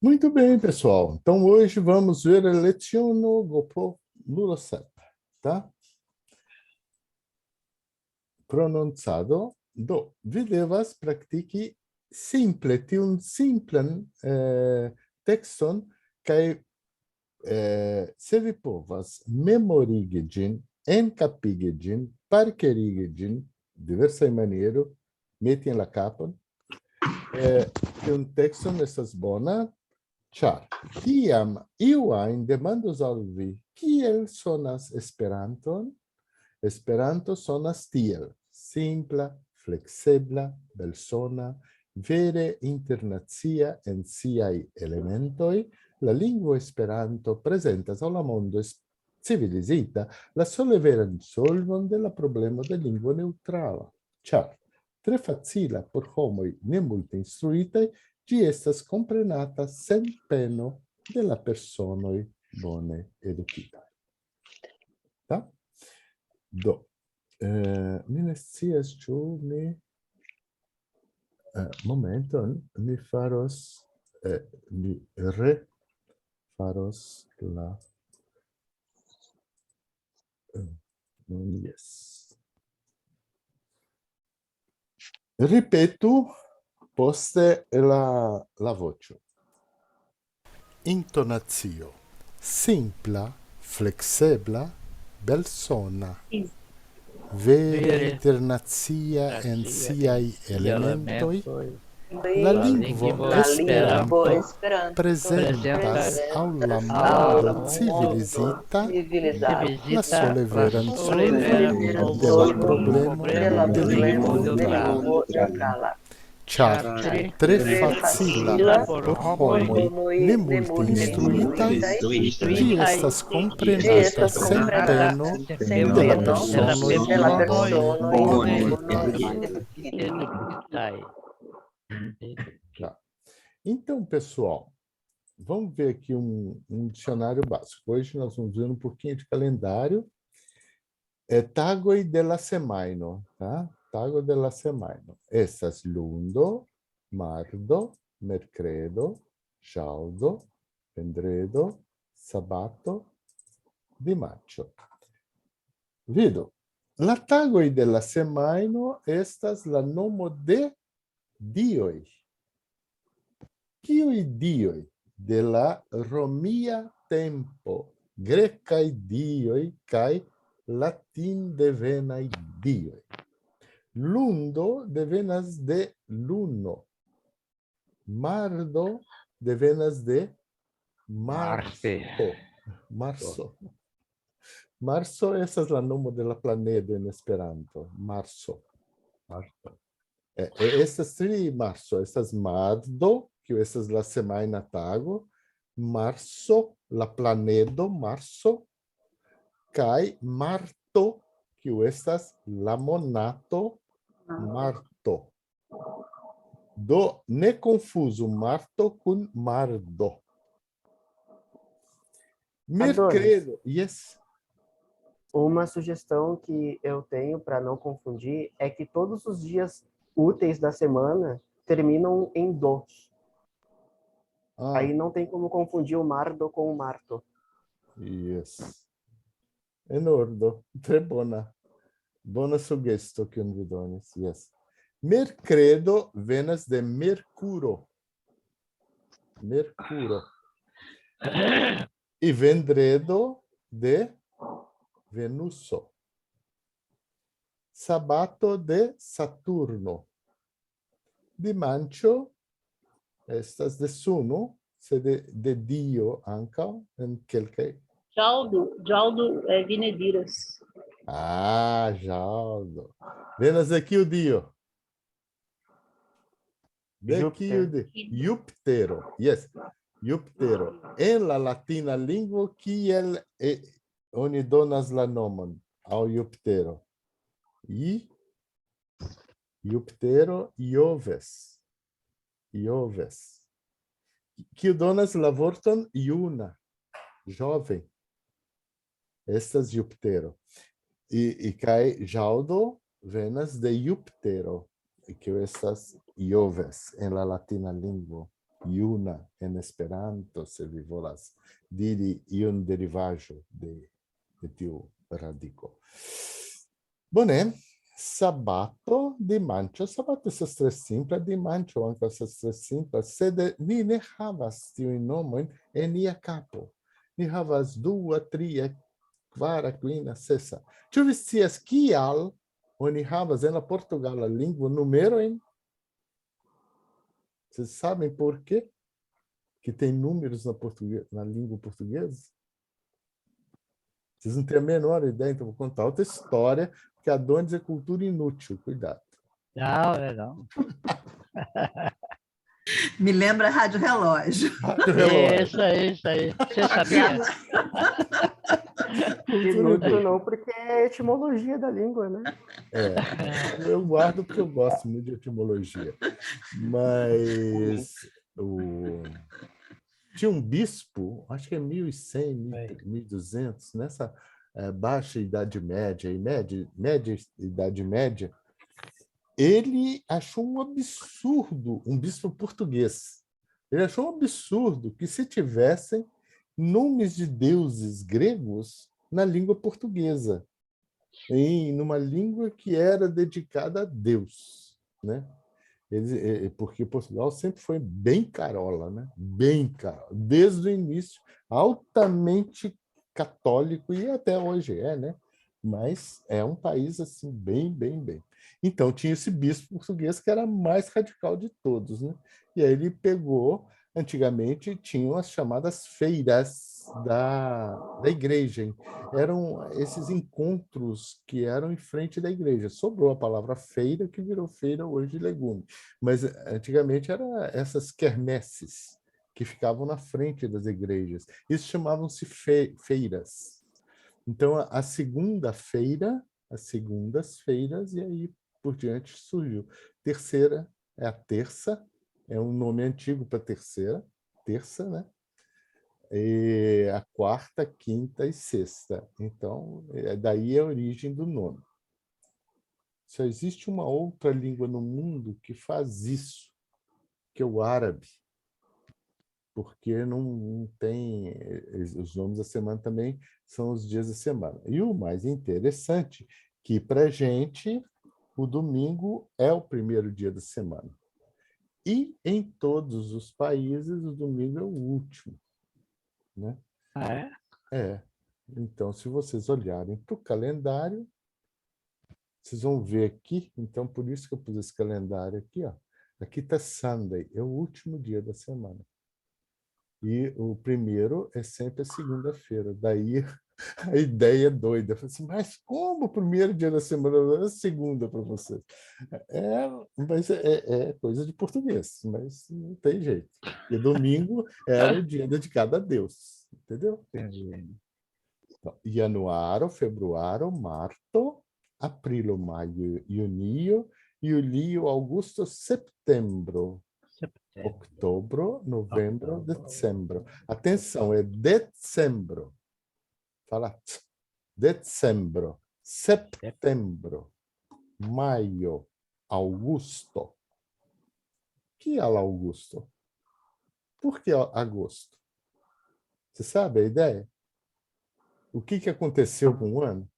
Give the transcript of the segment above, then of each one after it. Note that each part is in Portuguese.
Muito bem, pessoal. Então, hoje vamos ver a leciono gopo nulo tá? Pronunciado do vi devas praktiki simple tiun simplan tekston kaj se vi povas memorigi ĝin, enkapigi ĝin, parkerigi ĝin diversaj maniero, meti en la kapon, tiun tekston estas bona. Ĉar kiam iu ajn demandos al vi, kiel sonas Esperanton, Esperanto sonas tiel: simpla, fleksebla, belsona, vere internacia en siaj elementoj. La lingvo Esperanto prezentas al la mondo civilizita la soleveran solvon de la problemo de lingvo neŭtrala. Ĉar tre facila por homoj ne multe instruitaj, ĝi estas komprenata sen peno de la personoj bone edukitaj. Ta? Do, mi ne scias ĉu mi momenton mi faros mi refaros la yes. Ripetu poste la voĉo. Intonazio simpla, fleksebla, belsona. Vere internacia en siaj elementoj. La lingvo Esperanto prezentas al la mondo civilizita la soleveran solvon de la problemo de lingvo neŭtrala. Ĉar tre facila por homoj ne multe instruitaj, ĝi estas komprenata sen peno de la personoj bone edukitaj. Tá. Então, pessoal, vamos ver aqui um dicionário básico. Hoje nós vamos ver um pouquinho de calendário. Tagoj de la semajno, tá? Tago de la semajno. Estas lundo, mardo, mercredo, ĵaŭdo, vendredo, sabato, dimanĉo. Vidu, la tagoj de la semajno estas la nomo de dioj. Kiuj dioj de la romia tempo, grekaj dioj kaj latin-devenaj dioj. Lundo devenas de luno. Mardo devenas de marso. Marso estas la nomo de la planedo en Esperanto. Marso. Estas tri marso. Estas mardo, kiu estas la semajna tago. Marso, la planedo Marso. Kaj marto, kiu estas la monato marto. Do, ne confuso marto kun mardo. Mercredo, yes. Uma sugestão que eu tenho para não confundir é que todos os dias úteis da semana terminam em do. Aí não tem como confundir o mardo com o marto. Yes. En ordo, tre bona. Bona sugesto kiun vi donis, yes. Mercredo venas de Mercuro. Mercuro. E vendredo de Venuso. Sabato de Saturno. Dimanĉo estas de Suno, sed de Dio ankaŭ en kelkaj. Jaldo Vinediras. Jaldo. Venas de kiu dio? De kiu dio? Jupitero. Yes, Jupitero. En la latina lingvo, kiel oni donas la nomon al Jupitero? Jupitero Ioves. Ioves. Kiu donas la vorton juna, jovem. Estas Jupitero. E kaj ĵaŭdo venas de Jupitero, kiu estas Ioves en la latina lingvo. juna en Esperanto, se vi volas diri iun derivaĵo de tiu radiko. Bone, sabato, dimanĉo. Sabato estas tre simpla, dimanĉo ankaŭ estas tre simpla, sed ni ne havas tiujn nomojn en nia kapo. Ni havas 2, 3, 4, 5, 6. Ĉu vi scias kial oni havas en la portugala lingvo numerojn? Vocês sabem por quê que tem números na língua portuguesa? Vocês não têm a menor ideia, então vou contar outra história, que Adonis é cultura inútil, cuidado. Não. Me lembra Rádio Relógio. Rádio relógio. Isso aí. Você sabia? Inútil não, porque é a etimologia da língua, né? Eu guardo porque eu gosto muito de etimologia. Mas tinha um bispo, acho que é 1100, 1200, nessa baixa Idade Média e média Idade Média, ele achou um absurdo, um bispo português, ele achou um absurdo que se tivessem nomes de deuses gregos na língua portuguesa, numa língua que era dedicada a Deus, né? Porque Portugal sempre foi bem carola, né? Bem carola, desde o início, altamente católico, e até hoje né? Mas é um país assim, bem. Então, tinha esse bispo português que era mais radical de todos, né? E aí ele pegou, antigamente tinham as chamadas feiras da igreja, hein? Eram esses encontros que eram em frente da igreja. Sobrou a palavra feira, que virou feira hoje de legume. Mas antigamente eram essas quermesses que ficavam na frente das igrejas. Isso chamavam-se feiras. Então, a segunda-feira, as segundas-feiras, e aí por diante surgiu. Terceira é a terça, é um nome antigo para terceira, terça, né? E a quarta, quinta e sexta. Então, daí é a origem do nome. Só existe uma outra língua no mundo que faz isso, que é o árabe, porque não tem... Os nomes da semana também são os dias da semana. E o mais interessante, que para a gente, o domingo é o primeiro dia da semana. E em todos os países, o domingo é o último, né? Então, se vocês olharem para o calendário, vocês vão ver aqui, então por isso que eu pus esse calendário aqui, ó. Aqui está Sunday, é o último dia da semana. E o primeiro é sempre a segunda-feira. Daí a ideia é doida. Eu falei assim, mas como o primeiro dia da semana é a segunda para vocês? Mas é coisa de português, mas não tem jeito. E domingo era o dia dedicado a Deus, entendeu? Então, januário, fevereiro, março, abril, maio, junho, julho, agosto, setembro. Outubro, novembro, dezembro. Atenção, é dezembro. Fala dezembro, setembro, maio, agosto. Que é Augusto? Por que agosto? Você sabe a ideia? O que aconteceu com o ano?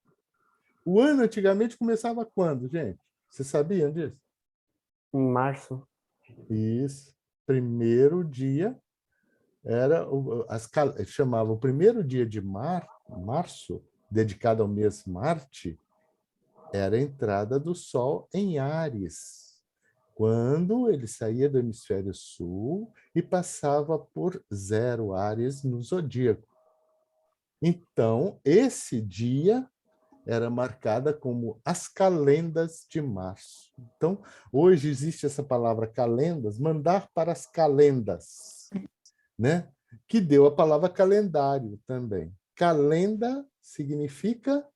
O ano antigamente começava quando, gente? Vocês sabiam disso? Em março. Isso. Primeiro dia era chamava o primeiro dia de março, dedicado ao mês Marte, era a entrada do Sol em Áries, quando ele saía do hemisfério sul e passava por 0 Áries no zodíaco. Então, esse dia era marcada como as calendas de março. Então, hoje existe essa palavra calendas, mandar para as calendas, né? Que deu a palavra calendário também. Calenda significa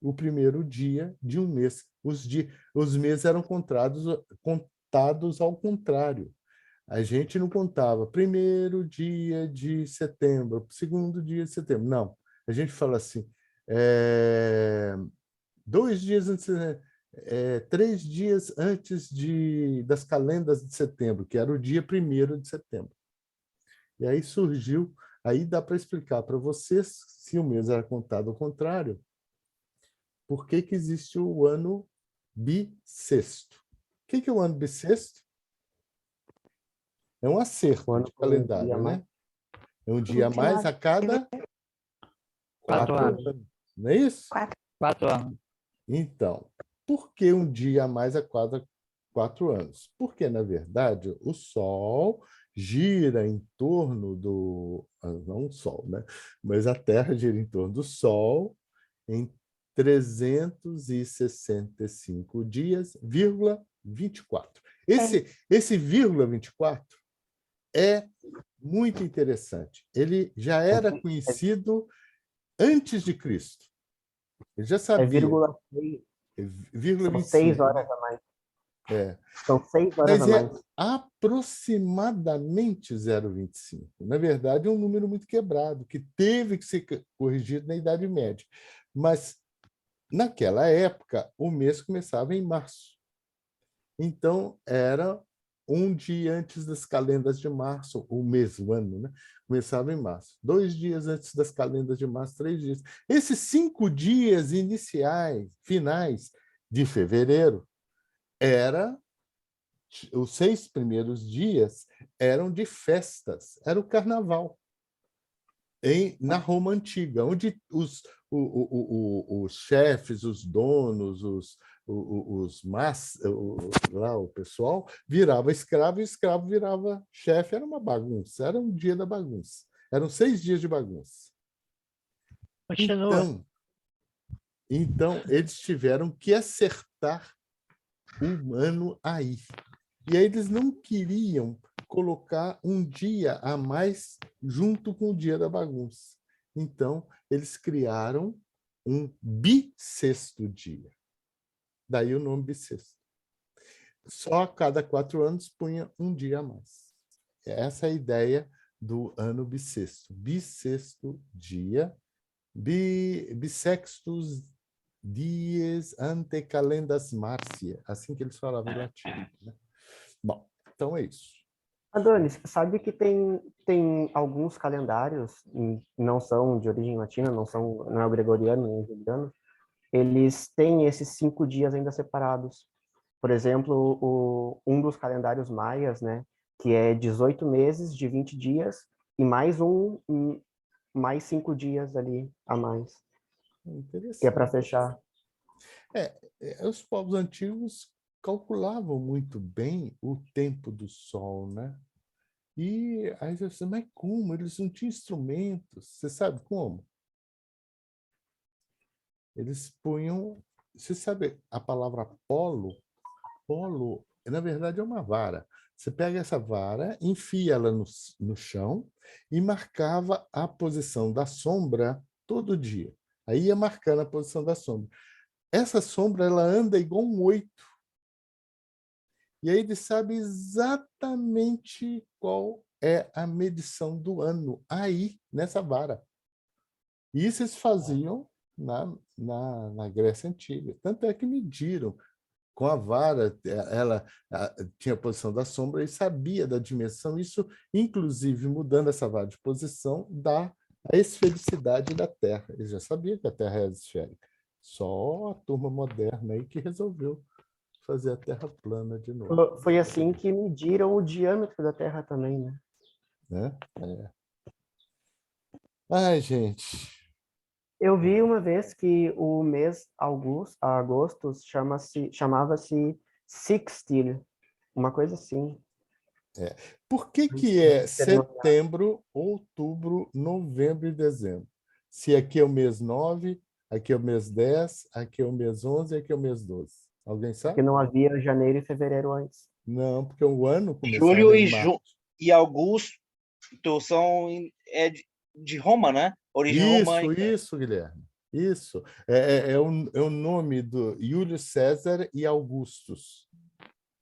o primeiro dia de um mês. Os meses eram contados ao contrário. A gente não contava primeiro dia de setembro, segundo dia de setembro. Não, a gente fala assim, 2 dias antes, 3 dias antes das calendas de setembro, que era o dia 1º de setembro. E aí surgiu, aí dá para explicar para vocês, se o mês era contado ao contrário, por que que existe o ano bissexto. O que é o ano bissexto? É um O acerto ano de com um calendário, dia né? É um dia a Um mais dia a cada 4 4 anos. anos. Não é isso? 4 anos. Então, por que um dia a mais a cada 4 anos? Porque, na verdade, o Sol gira em torno do... Não o Sol, né? Mas a Terra gira em torno do Sol em 365 dias, vírgula 24. Esse vírgula 24 é muito interessante. Ele já era conhecido antes de Cristo. Ele já É sabia. vírgula 6, Vírgula são 6 25, horas né? a mais. É. São 6 horas Mas a é mais. aproximadamente 0,25. Na verdade, é um número muito quebrado, que teve que ser corrigido na Idade Média. Mas, naquela época, o mês começava em março. Então, era um dia antes das calendas de março, o mês, o ano, né? Começava em março. 2 dias antes das calendas de março, 3 dias. Esses 5 dias iniciais, finais de fevereiro, os 6 primeiros dias eram de festas, era o carnaval. Na Roma Antiga, onde os chefes, os donos, lá, o pessoal virava escravo e o escravo virava chefe. Era uma bagunça, era um dia da bagunça. Eram 6 dias de bagunça. Continua. Então, eles tiveram que acertar o ano aí. E aí eles não queriam colocar um dia a mais junto com o dia da bagunça. Então, eles criaram um bissexto dia. Daí o nome bissexto. Só a cada 4 anos punha um dia a mais. Essa é a ideia do ano bissexto. Bissexto dia, bissextus dies ante calendas marcia, assim que eles falavam em latim, né? Bom, então é isso. Adonis, sabe que tem alguns calendários, não são de origem latina, não é o gregoriano, nem o juliano, eles têm esses 5 dias ainda separados. Por exemplo, um dos calendários maias, né, que é 18 meses de 20 dias e mais 5 dias ali a mais, que é para Interessante. fechar. Os povos antigos calculavam muito bem o tempo do sol, né? E aí você pensa, mas como? Eles não tinham instrumentos. Você sabe como? Eles punham... Você sabe a palavra polo? Polo, na verdade, é uma vara. Você pega essa vara, enfia ela no chão e marcava a posição da sombra todo dia. Aí ia marcando a posição da sombra. Essa sombra ela anda igual um 8. E aí ele sabe exatamente qual é a medição do ano aí, nessa vara. E isso eles faziam na Grécia Antiga. Tanto é que mediram com a vara, ela tinha a posição da sombra e sabia da dimensão. Isso, inclusive, mudando essa vara de posição, dá a esfericidade da Terra. Eles já sabiam que a Terra era esférica. Só a turma moderna aí que resolveu fazer a Terra plana de novo. Foi assim que mediram o diâmetro da Terra também, né? Né? Ai, gente. Eu vi uma vez que o mês agosto chamava-se Sixtil, uma coisa assim. Por que é Cerimonial. setembro, outubro, novembro e dezembro? Se aqui é o mês 9, aqui é o mês 10, aqui é o mês 11 e aqui é o mês 12. Alguém sabe? Porque não havia janeiro e fevereiro antes. Não, porque o ano começava Julho em março. e Augusto são de Roma, né? Origem românica. Isso, Guilherme. Isso. É o nome do Júlio César e Augustus.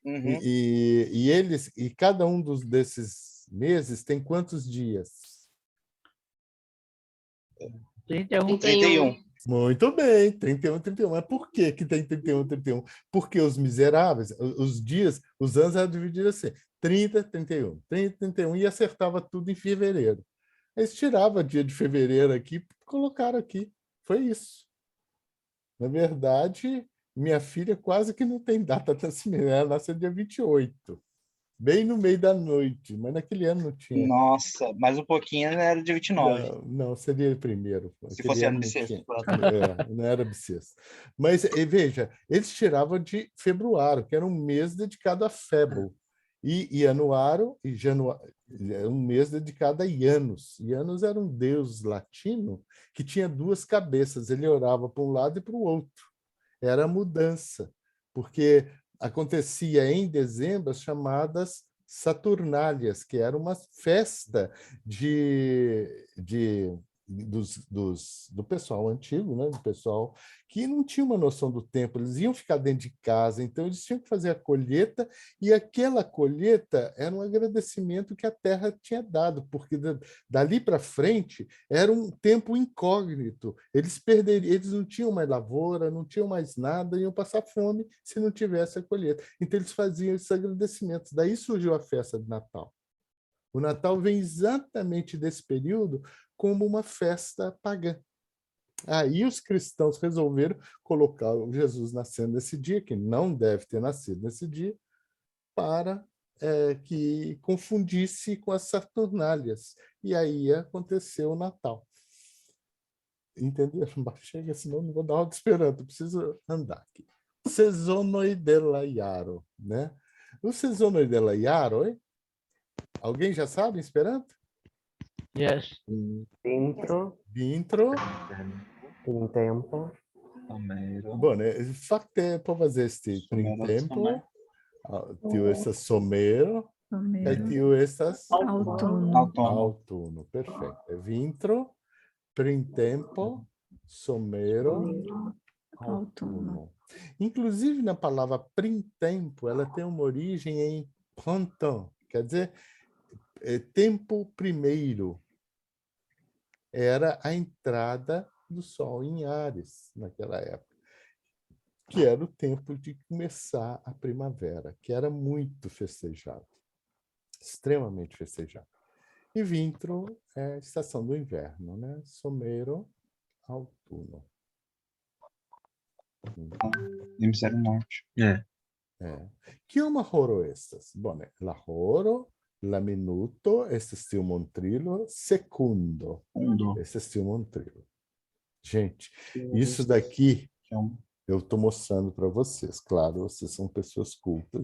Uhum. E cada um desses meses tem quantos dias? 31. 31. Muito bem, 31, 31. Mas por que que tem 31, 31? Porque os miseráveis, os dias, os anos eram divididos assim, 30, 31, 30, 31, e acertava tudo em fevereiro. Eles tiravam dia de fevereiro aqui e colocaram aqui. Foi isso. Na verdade, minha filha quase que não tem data de nascimento. Ela nasceu dia 28, bem no meio da noite, mas naquele ano não tinha. Nossa, mais um pouquinho era de 29. Não, não, seria primeiro. Se Aquele fosse ano ano não bissexto. tinha. Não era bissexto. Mas, veja, eles tiravam de februário, que era um mês dedicado a Febo. E Januário, e Januário, um mês dedicado a Janus. Janus era um deus latino que tinha duas cabeças. Ele orava para um lado e para o outro. Era a mudança, porque acontecia em dezembro as chamadas Saturnálias, que era uma festa do pessoal antigo, né? Do pessoal que não tinha uma noção do tempo, eles iam ficar dentro de casa, então eles tinham que fazer a colheita, e aquela colheita era um agradecimento que a terra tinha dado, porque dali para frente era um tempo incógnito, eles não tinham mais lavoura, não tinham mais nada, iam passar fome se não tivesse a colheita. Então eles faziam esses agradecimentos, daí surgiu a festa de Natal. O Natal vem exatamente desse período como uma festa pagã. Aí os cristãos resolveram colocar o Jesus nascendo nesse dia, que não deve ter nascido nesse dia, para que confundisse com as Saturnálias. E aí aconteceu o Natal. Entenderam? Chega, senão não vou dar aula de Esperanto, preciso andar aqui. Sezonoi della Iaro, né? O Sezonoi della Iaro, alguém já sabe em Esperanto? Yes. Dentro, Vintro. em tempo, Bene, il fatto è può esistere in tempo, tiu estas somero, e tiu estas Outono. autunno. Perfetto. È vintro, printempo, somero, autunno. Inclusive, na palavra printempo, ela tem uma origem em printemps, quer dizer, tempo primeiro. Era a entrada do Sol em Áries, naquela época, que era o tempo de começar a primavera, que era muito festejado, extremamente festejado. E Vintro é a estação do inverno, né? Somero, autunno. Hemisfério norte. Kioma horo estas? Bone, la horo, la minuto, estas tiu montrilo, secundo, estas tiu montrilo. Gente, isso daqui eu estou mostrando para vocês. Claro, vocês são pessoas cultas,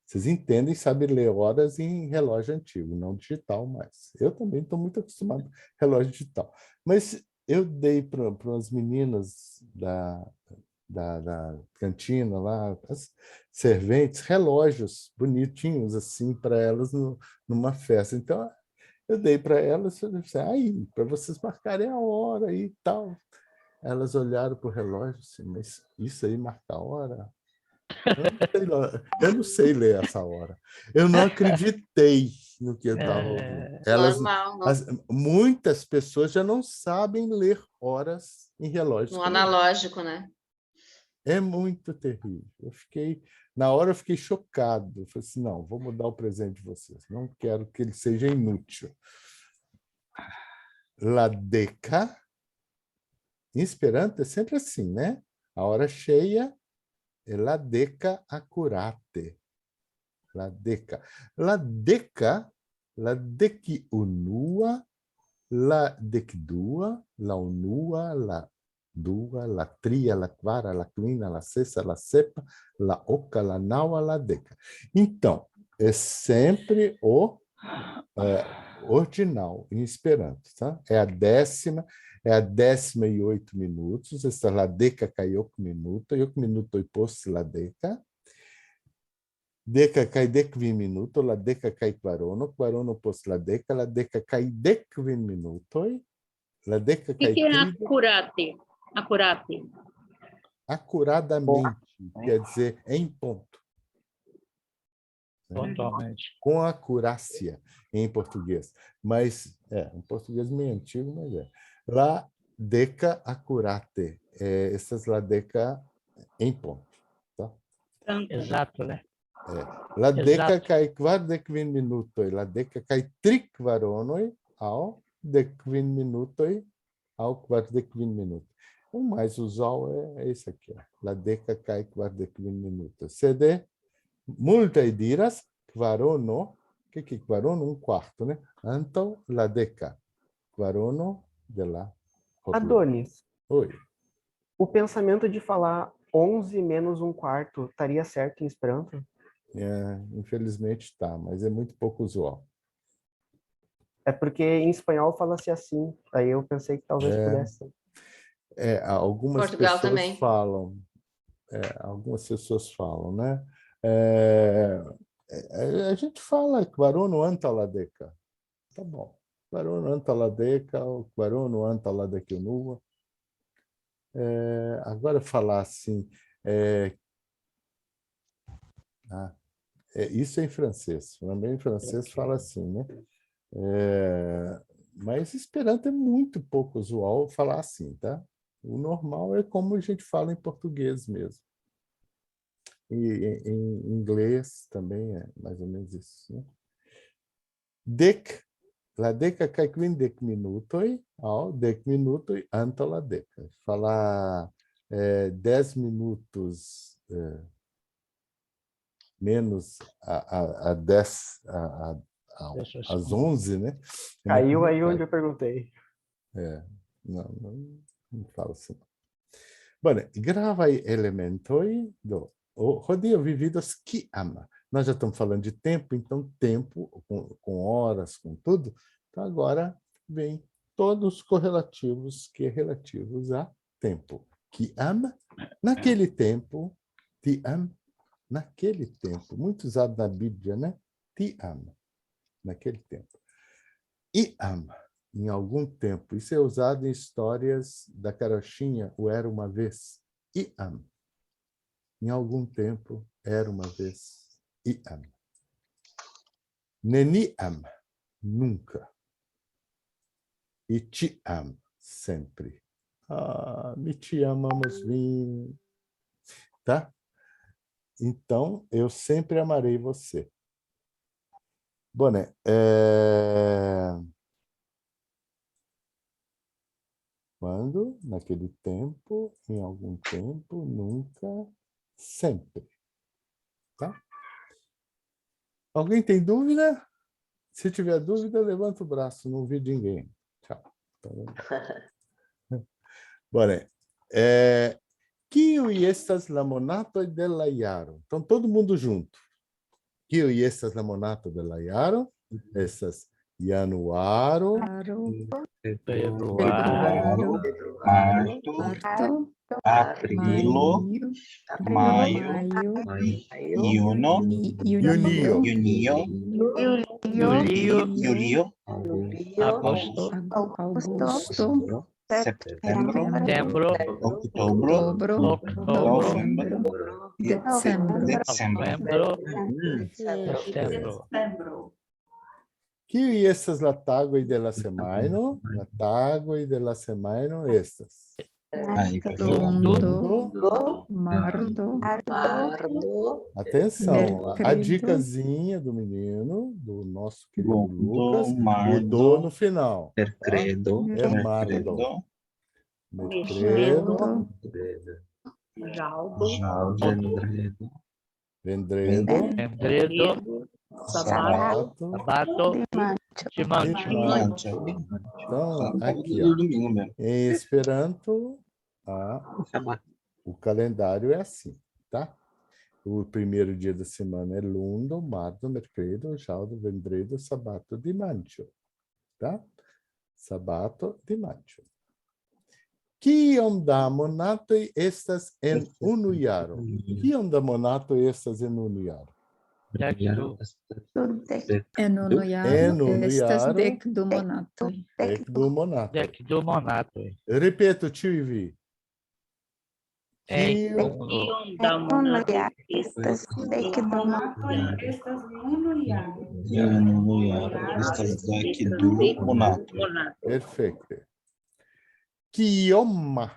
vocês entendem e sabem ler horas em relógio antigo, não digital mais. Eu também estou muito acostumado com relógio digital. Mas eu dei para as meninas da cantina lá, as serventes, relógios bonitinhos assim para elas numa festa. Então, eu dei para elas, eu disse, aí, para vocês marcarem a hora aí e tal. Elas olharam para o relógio assim, mas isso aí marca a hora? Eu não sei ler essa hora. Eu não acreditei no que eu estava ouvindo. Normal. Muitas pessoas já não sabem ler horas em relógios. No analógico, né? É muito terrível. Na hora eu fiquei chocado. Eu falei assim, não, vou mudar o presente de vocês. Não quero que ele seja inútil. La deca. Em Esperanto é sempre assim, né? A hora cheia é la deca accurate. La deca. La deca, la deci unua, la decdua, la unua, la dua, la tria, la quara, la quina, la sesta, la sepa, la oca, la naua, la deca. Então, é sempre o ordinal em Esperanto, tá? É a 10ª e 8 minutos, esta é la deca kaj 8 minuto, 8 minutoj post la deca, deca kaj 10 minuto, la deca kaj kvarono, kvarono post la deca kaj 10 minutoj, la deca O kaj que é 30. acurate? Acurate. Acuradamente, quer dizer em ponto. Pontualmente. Com acurácia em português. Mas, um português meio antigo, mas é. Lá, deca accurate. Essa é a deca em ponto. Tá? Exato, né? La deca Exato. kai kvardekvin minutoj, la deca kai trikvaronoj ao dekvin minutoj ao kvardekvin minutos. O mais usual é esse aqui. La deca kai kvardekvin minutos. Sed multaj diras kvarono, que kvarono? Um quarto, né? Antaŭ la deca. Kvarono de la horo. Adonis, Oi. o pensamento de falar 11 menos um quarto estaria certo em Esperanto? Infelizmente tá, mas é muito pouco usual. É porque em espanhol fala-se assim. Aí eu pensei que talvez pudesse ser. Algumas Portugal pessoas também. falam, né? A gente fala Quarono anta la deca. Tá bom. Quarono anta la deca, ou Quarono anta la decanua. Agora falar assim, isso é em francês. Também em francês fala assim, né? Mas Esperanto é muito pouco usual falar assim, tá? O normal é como a gente fala em português mesmo. E em inglês também é mais ou menos isso, né? La deca kaj kvindek minutoj ao dek minutoj antaŭ la deca. Falar 10 minutos menos a 10, às 11, né? Caiu aí onde eu perguntei. Não fala assim. Bom, gravaj elementoj do hodiaŭ vi vidos kiam. Nós já estamos falando de tempo, então tempo com horas, com tudo. Então agora vem todos os correlativos que é relativos a tempo. Kiam, naquele tempo, tiam, naquele tempo, muito usado na Bíblia, né? Tiam, naquele tempo. Iam, em algum tempo. Isso é usado em histórias da carochinha, o Era Uma Vez. Iam, em algum tempo, era uma vez. Iam. Neniam, nunca. E tiam, sempre. Me te amamos, vim. Tá? Então, eu sempre amarei você. Bom, né? Quando, naquele tempo, em algum tempo, nunca, sempre. Tá? Alguém tem dúvida? Se tiver dúvida, levanta o braço. Não vi ninguém. Tchau. Bom, kiuj estas la monatoj de la jaro? Então, todo mundo junto. Kiuj estas la monato de la jaro? Estas januaro, Februário, Março, Aprilo, Maio, junio, Julho, agosto, setembro, setembro, outubro, outubro, dezembro. Setembro. kiuj estas la tagoj de la semajno? La tagoj de la semajno estas. Aí, Lundo. Mardo, Atenção, a Mercredo. dicasinha do menino, do nosso querido Lucas, Lundo, mudou no Mardo, final. Mercredo, É Mardo. Mercredo, Jaldo, Vendredo, Vendredo, Vendredo, Sabato, Sabato, Dimantio. Mantio. Então, aqui, Do ó, domingo mesmo. em Esperanto, o calendário é assim, tá? O primeiro dia da semana é Lundo, Mardo, Mercredo, Jaldo, Vendredo, Sabato, Dimantio, tá? Sabato, Dimantio. Kiom da monatoj estas en unu jaro? Kiom da monatoj estas en unu jaro? en unu jaro estas dekdu monatoj. Dekdu monatoj. Dekdu monatoj. Ripeto, ĉiuj vi. Em Kiom Kiom da monato estas Estas daqui do Monato. Perfeito. Quioma.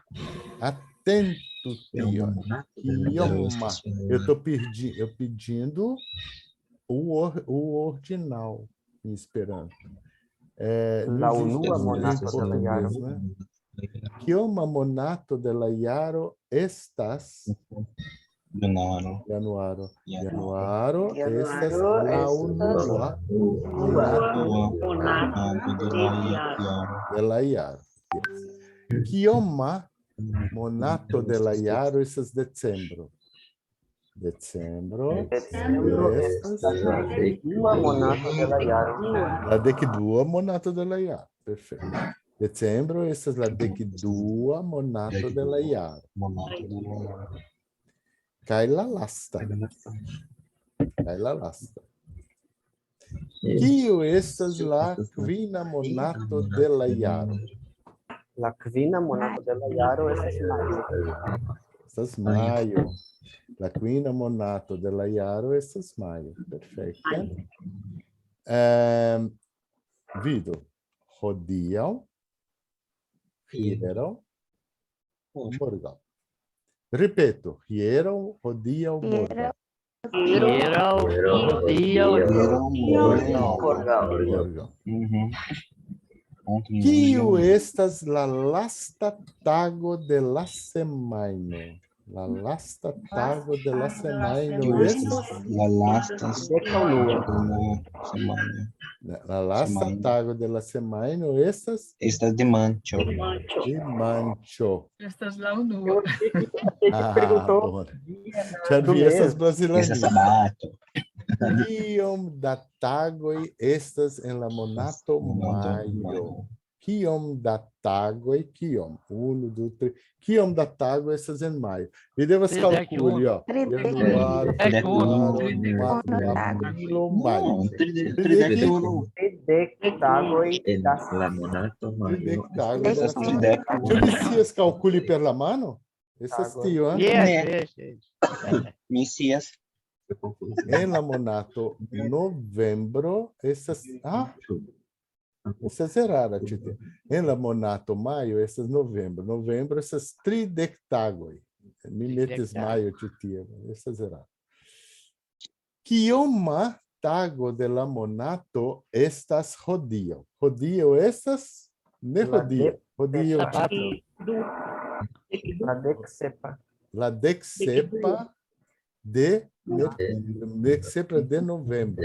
Atento, Tio. Quioma. Eu estou pedindo o ordinal em Esperanto. La Não unua existe monato em de la jaro. português, né? Quioma monato de la jaro estas... Januaro. Januaro. Januaro. Januaro estas la unua Monato de la jaro. Yes. Quioma monato de la jaro estas decembro. Decembro. Decembro Estas estas la dekdua monato de la jaro. la dekdua monato de la jaro. Perfeito. Decembro estas la dekdua monato de la jaro. Monato de la jaro. Kaj la lasta. Kaj la lasta. Kiu estas la kvina monato de la jaro? La kvina monato de la jaro estas majo. Estas maio. La kvina monato de la jaro estas maio. Perfekte. Vidu. Hodiaŭ, hieraŭ, morgaŭ. Ripeto. Hieraŭ, hodiaŭ, morgaŭ. Hieraŭ, hodiaŭ, Morgaŭ. Ontem, Kiu hoje, estas la lasta tago de la semajno? La lasta tago de la semajno estas la lasta Decaunua. da semana. la lasta Semajno. tago de la semajno estas Estas de mancho. dimanĉo. Estas la unua. Eu achei que perguntou Bom. Já vi essas Essa brasileiras. sabato. Kiom da tagoj estas en la monato majo? Kiom da tagoj? Kiom? 1, 2, 3. Kiom da tagoj estas en maio? Vi devas kalkuli, ó. Januaro, februaro, março, abrilo, maio. Não, 31. tagoj da La monato Tridek tagoj da Essas semajno. tridec. Ĉu vi scias kalkuli per la mano? Estas tio, eh? Yes, yes. Messias. En la monato novembro estas estas erara, ĉi tie. En la monato majo estas novembro. Novembro estas 30 tagoj. Mi metis majo ĉi tie. Estas erara. Kioma tago de la monato estas hodiaŭ? Hodiaŭ estas ne hodiaŭ. Hodiaŭ La deksepa. la deksepa de novembro.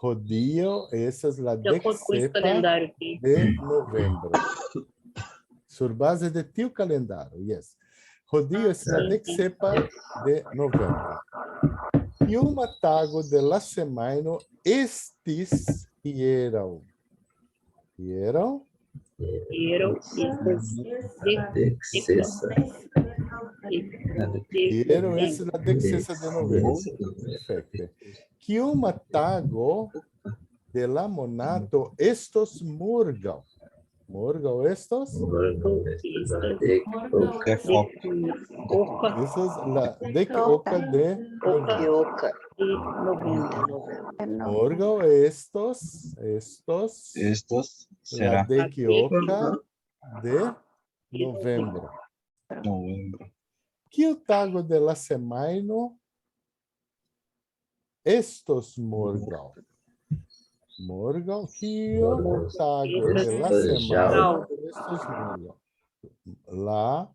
Hodiaŭ estas la De acordo com esse deksepa calendário aqui. de novembro. Sur base de tiu calendário, yes. Hodiaŭ estas la deksepa de novembro. Kioma tago de la semajno estis hieraŭ? Hieraŭ? Hieraŭ Hieraŭ estas la deksesa de novembro. Perfekte. Kioma tago de la monato estos morgaŭ? Morgaŭ estos? É foco. Estas la dekoka de Oca de novembro. morgaŭ estos Estos la será dekoka de novembro. novembro. Kiu tago de la semajno estos morgaŭ? Morgaŭ, kiu tago de la semajno estos morgaŭ? La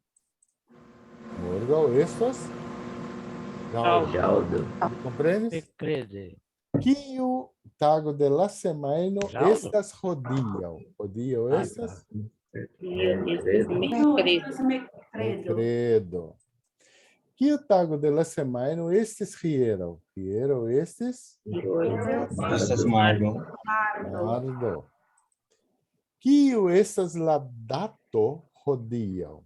morgaŭ estos ĵaŭdo. Komprenis? Se crede. Kiu tago de la semajno Ĵaŭdo. estas hodiaŭ? Hodiaŭ estas credo. Kiu tago de la semajno estis hieraŭ? Hieraŭ estis Estas mardo. mardo. Kiu estas la dato hodiaŭ?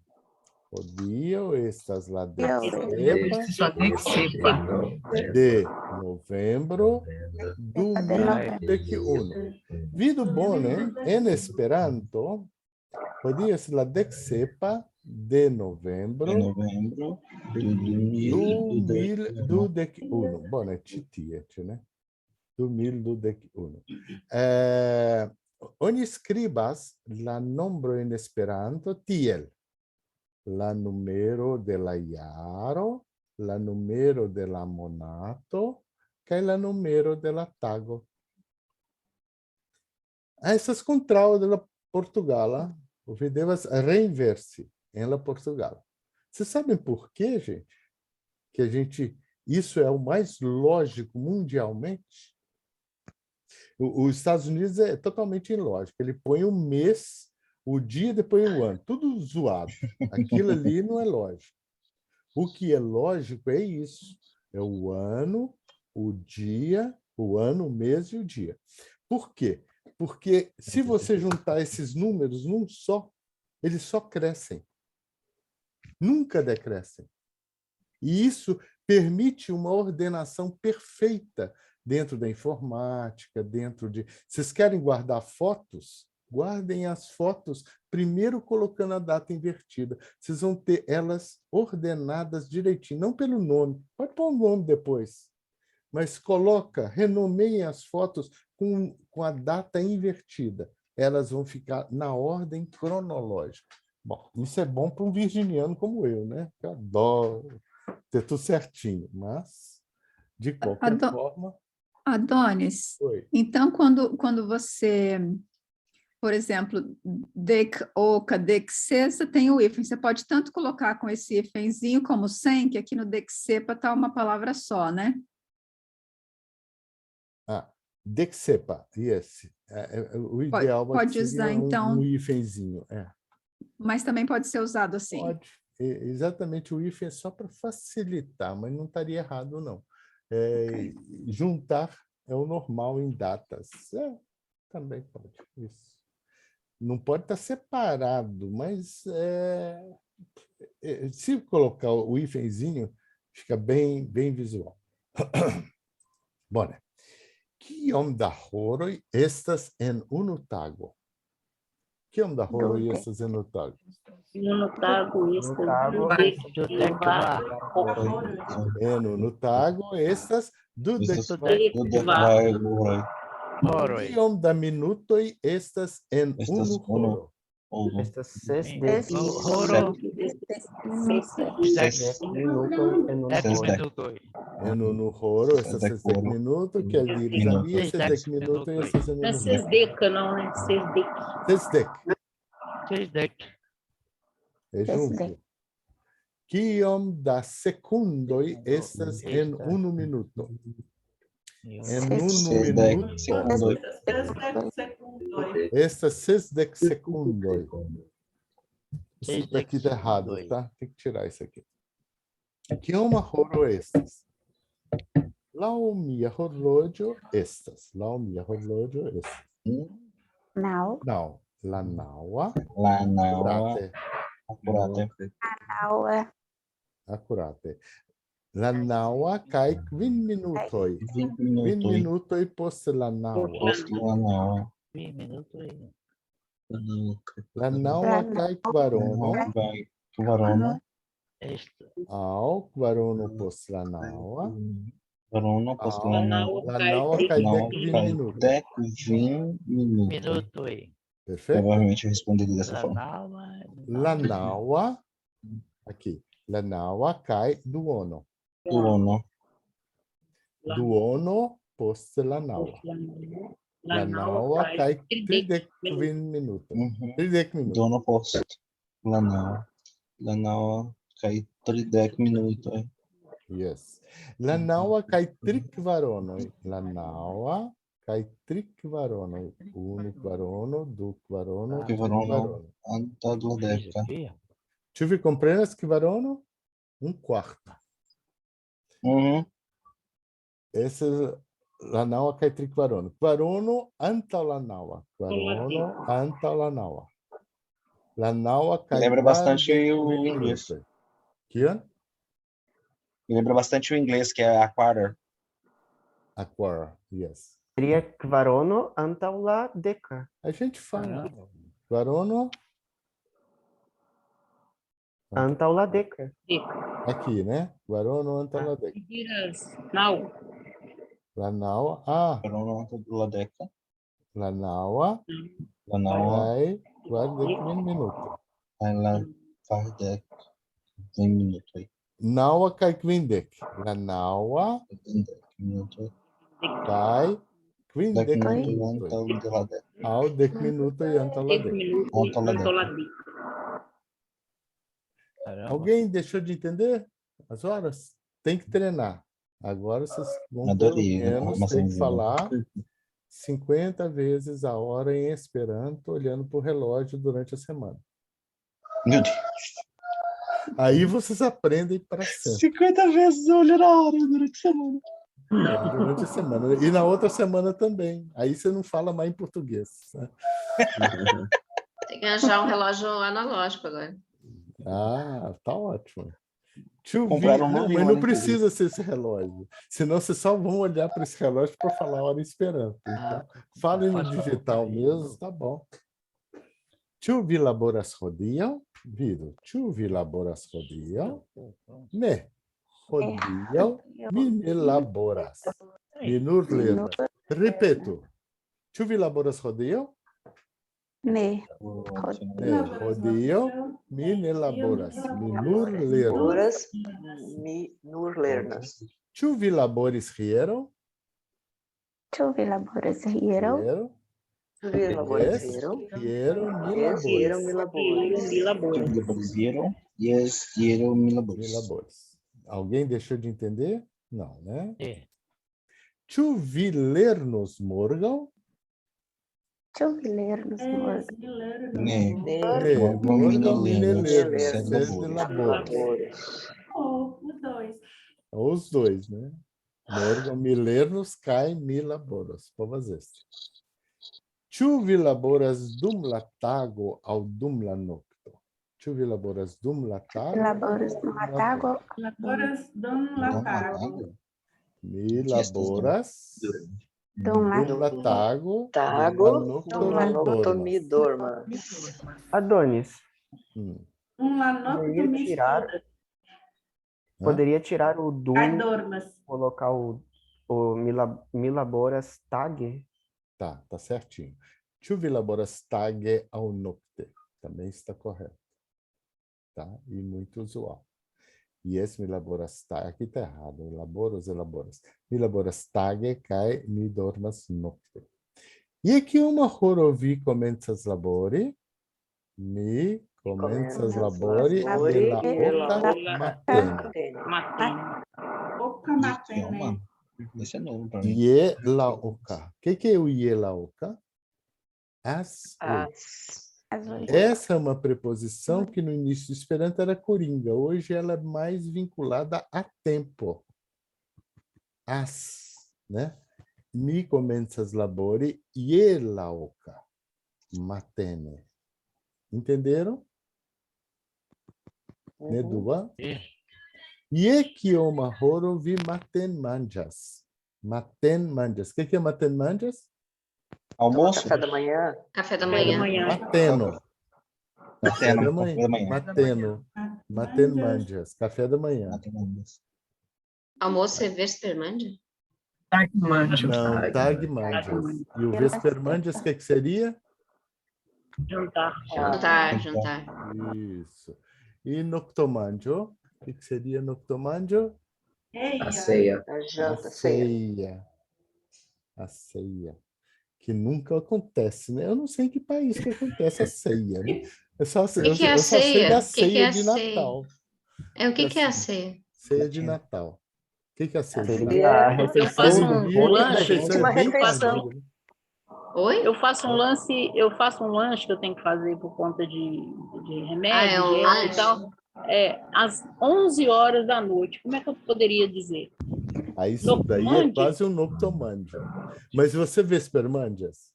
Hodiaŭ estas la deksepa de novembro 2021. Vidu bone, en Esperanto, hodiaŭ estas la deksepa de novembro De novembro de 2021. Bone, ĉi tie, ĉu ne? 2021. Oni skribas la nombro en Esperanto tiel. La numero de la jaro, la numero de la monato, kaj la numero de la tago. Estas contrao de la Portugala, vi devas reinversi em la Portugala. Vocês sabem por quê, gente? Que isso é o mais lógico mundialmente? Os Estados Unidos é totalmente ilógico. Ele põe o mês, o dia, depois o ano. Tudo zoado. Aquilo ali não é lógico. O que é lógico é isso. É o ano, o dia, o ano, o mês e o dia. Por quê? Porque se você juntar esses números num só, eles só crescem. Nunca decrescem. E isso permite uma ordenação perfeita dentro da informática, dentro de... Vocês querem guardar fotos? Guardem as fotos, primeiro colocando a data invertida. Vocês vão ter elas ordenadas direitinho, não pelo nome. Pode pôr o nome depois. Mas renomeiem as fotos com a data invertida. Elas vão ficar na ordem cronológica. Bom, isso é bom para um virginiano como eu, né? Eu adoro ter tudo certinho, mas, de qualquer forma... Adonis, Oi. então, quando você, por exemplo, dec, oca, dexê, você tem o hífen. Você pode tanto colocar com esse hífenzinho como sem, que aqui no dexepa está uma palavra só, né? Dexepa, yes. O ideal pode usar, então, um hífenzinho. Mas também pode ser usado assim. Pode. Exatamente, o hífen é só para facilitar, mas não estaria errado, não. Okay. Juntar é o normal em datas. Também pode. Isso. Não pode estar separado, mas se colocar o hífenzinho, fica bem visual. Bom, kiom da horoj estas en unu tago? Kiom da horoj estas en unu tago? Unu tago En unu tago estas dudek Horoj. Kiom da minutoj estas en unu horo? Estas sesdek Horo. minutoj en unu horo. En unu horo estas 60 minutos, que diris alia 60 minutos estas en Não é unu horo. sesdeca, não, é sesdec. 60. Sesdek. É junto. Kiom da sekundoj estas en unu minuto? En unu minuto estas 60 sekundoj. Isso daqui está errado, tá? Tem que tirar isso aqui. Kioma horo estas? Laŭ mia horloĝo estas. Laŭ mia horloĝo estas. Não. La naŭa. La naŭa. Akurate. Não. Akurate. La naŭa kaj kvin minutoj. 20 Kvin minutoj. minutoj post la naŭa. Post la naŭa. La naŭa kaj kvarono. Kvarono. Aŭ kvarono post la naŭa. Kvarono post la naŭa. La naŭa kaj Naŭa dek kvin kaj minutoj. 10 minutos. Minutoj. Perfeito? Provavelmente eu respondi dessa forma. La naŭa. Aqui. La naŭa kaj duono. Duono. Duono post la naŭa. La naŭa kaj 30 minutos. 30 minutos. Duono post la naŭa. La naŭa kaj 30 minutoj. Yes. La naŭa kaj tri kvaronoj. La naŭa kaj tri kvaronoj. Unu kvarono, du kvarono, tri Kvarono kvarono. antaŭ la deka. Ĉu vi komprenas kvarono? Un quarto. Essa la naŭa kaj tri kvarono. Kvarono antaŭ la naŭa. Kvarono antaŭ la naŭa. La naŭa kaj Lembra bastante o kvardek inglês. minutoj. Kion? Me lembra bastante o inglês, que é a quarter. A quarter, yes. Seria kvarono antaŭ la deka. A gente fala. Kvarono Antaŭ la deka. aqui, né? Kvarono antaŭ la deka. Diras, não. La naŭa. Kvarono antaŭ la deka. La naua La nau vai 40 minutos. vai lá faz 10 minutos aí. Naua cai quindec. La naua 10 minutos. cai 10 quindec minutos minutos. então de lá dentro. Ao 10 minutos e anta lá 10 dentro. minutos Volta lá dentro. Antoladi. Caramba. Alguém deixou de entender as horas? Tem que treinar. Agora vocês vão pelo Adorei a menos ter que informaçãozinha. falar 50 vezes a hora em Esperanto, olhando para o relógio durante a semana. Meu Deus. Aí vocês aprendem para sempre. 50 vezes eu olho na hora durante a semana. Durante a semana. E na outra semana também. Aí você não fala mais em português, né? Tem que arranjar um relógio analógico agora. Ah, tá ótimo. To Compraram um não, novinho mas lá não na precisa ser esse relógio. Senão vocês só vão olhar para esse relógio para falar a hora esperando. Então, falem no Faz uma digital porcaria. mesmo, tá bom. Tu vi laboras rodiam? Vido. Tu vi laboras rodiam? Ne. Rodiam. Mine laboras. Minur lernas. Repeto. Tu vi laboras rodiam? Ne. Ne. Rodiam. Mine laboras. Minur lernas. Horas nur lernas. Tu vi labores rieram? Tu vi labores hiero. Rieram. Vir labores Yes, vieram. rieram mi Yes, vieram labores. mil labores. Vieram? Yes, vieram mil Mi labores. labores. Alguém deixou de entender? Não, né? É. Tu vi ler-nos morgam? Tu vi lernos morgan. Né? Ne, Morgam morgam mine mine lernos, lernos, sed sed labores. labores. Os dois, né? Morgam mi lernos cai mi laboros. Povas est. Tu vi laboras dum la tago au dum la nocto? Tu vi laboras dum la tago? Labores no atago. Laboras dum Não, latago. Mi laboras Dum la dum la tago, Tago, dum la nocto dum la nocto mi dormas. dormas. Adonis, Hum. La nocto poderia mi tirar, poderia tirar o dum, dormas. colocar o milaboras tag. Tá certinho. Tu vi laboras tage au nocte. Também está correto. Tá? E muito usual. E esse mi laboras tage, aqui está errado. Elaboras. Mi laboras tage cai mi dormas nocte. E aqui uma horovi comenzas labori. Mi comenzas labori e la oca matene. Matena. Oca Não, matene. mano. Esse é novo pra mim. Ie la oca. O que é o ie la oca? As oito. As oito. Essa é uma preposição que no início do Esperanto era coringa. Hoje ela é mais vinculada a tempo. As, né? Mi comenzas labori ie la oca matene. Entenderam? Ne duva? É. Ie kioma horo vi maten manjas. Maten manjas. O que é maten manjas? Almoço? Café da manhã. Café da Café da manhã. manhã. Mateno. Café da Café da manhã. manhã. Mateno. Maten manjas. Café da manhã. Almoço é vespermandia? Não, tag manjas. E o vespermanjas, o que seria? Jantar. Jantar. Isso. E noctomanjo? O que seria noctomanjo? Eia. A janta, A ceia. ceia. A ceia. Que nunca acontece, né? Eu não sei em que país que acontece a ceia, né? Eu só sei que é a eu só sei ceia? da O que é ceia a de ceia? Natal. O que é a ceia? Ceia de Natal. O que é a ceia de Natal? Seria a Eu refeição faço Hoje em um dia, a lanche. refeição Uma é bem refeição. tardia, né? Oi? Eu faço um lanche que eu tenho que fazer por conta de remédio, É um dieta lanche? e tal. Às 11 horas da noite. Como é que eu poderia dizer? Aí isso daí é Noctomândia? quase um noctomândia. Mas você vê espermândias?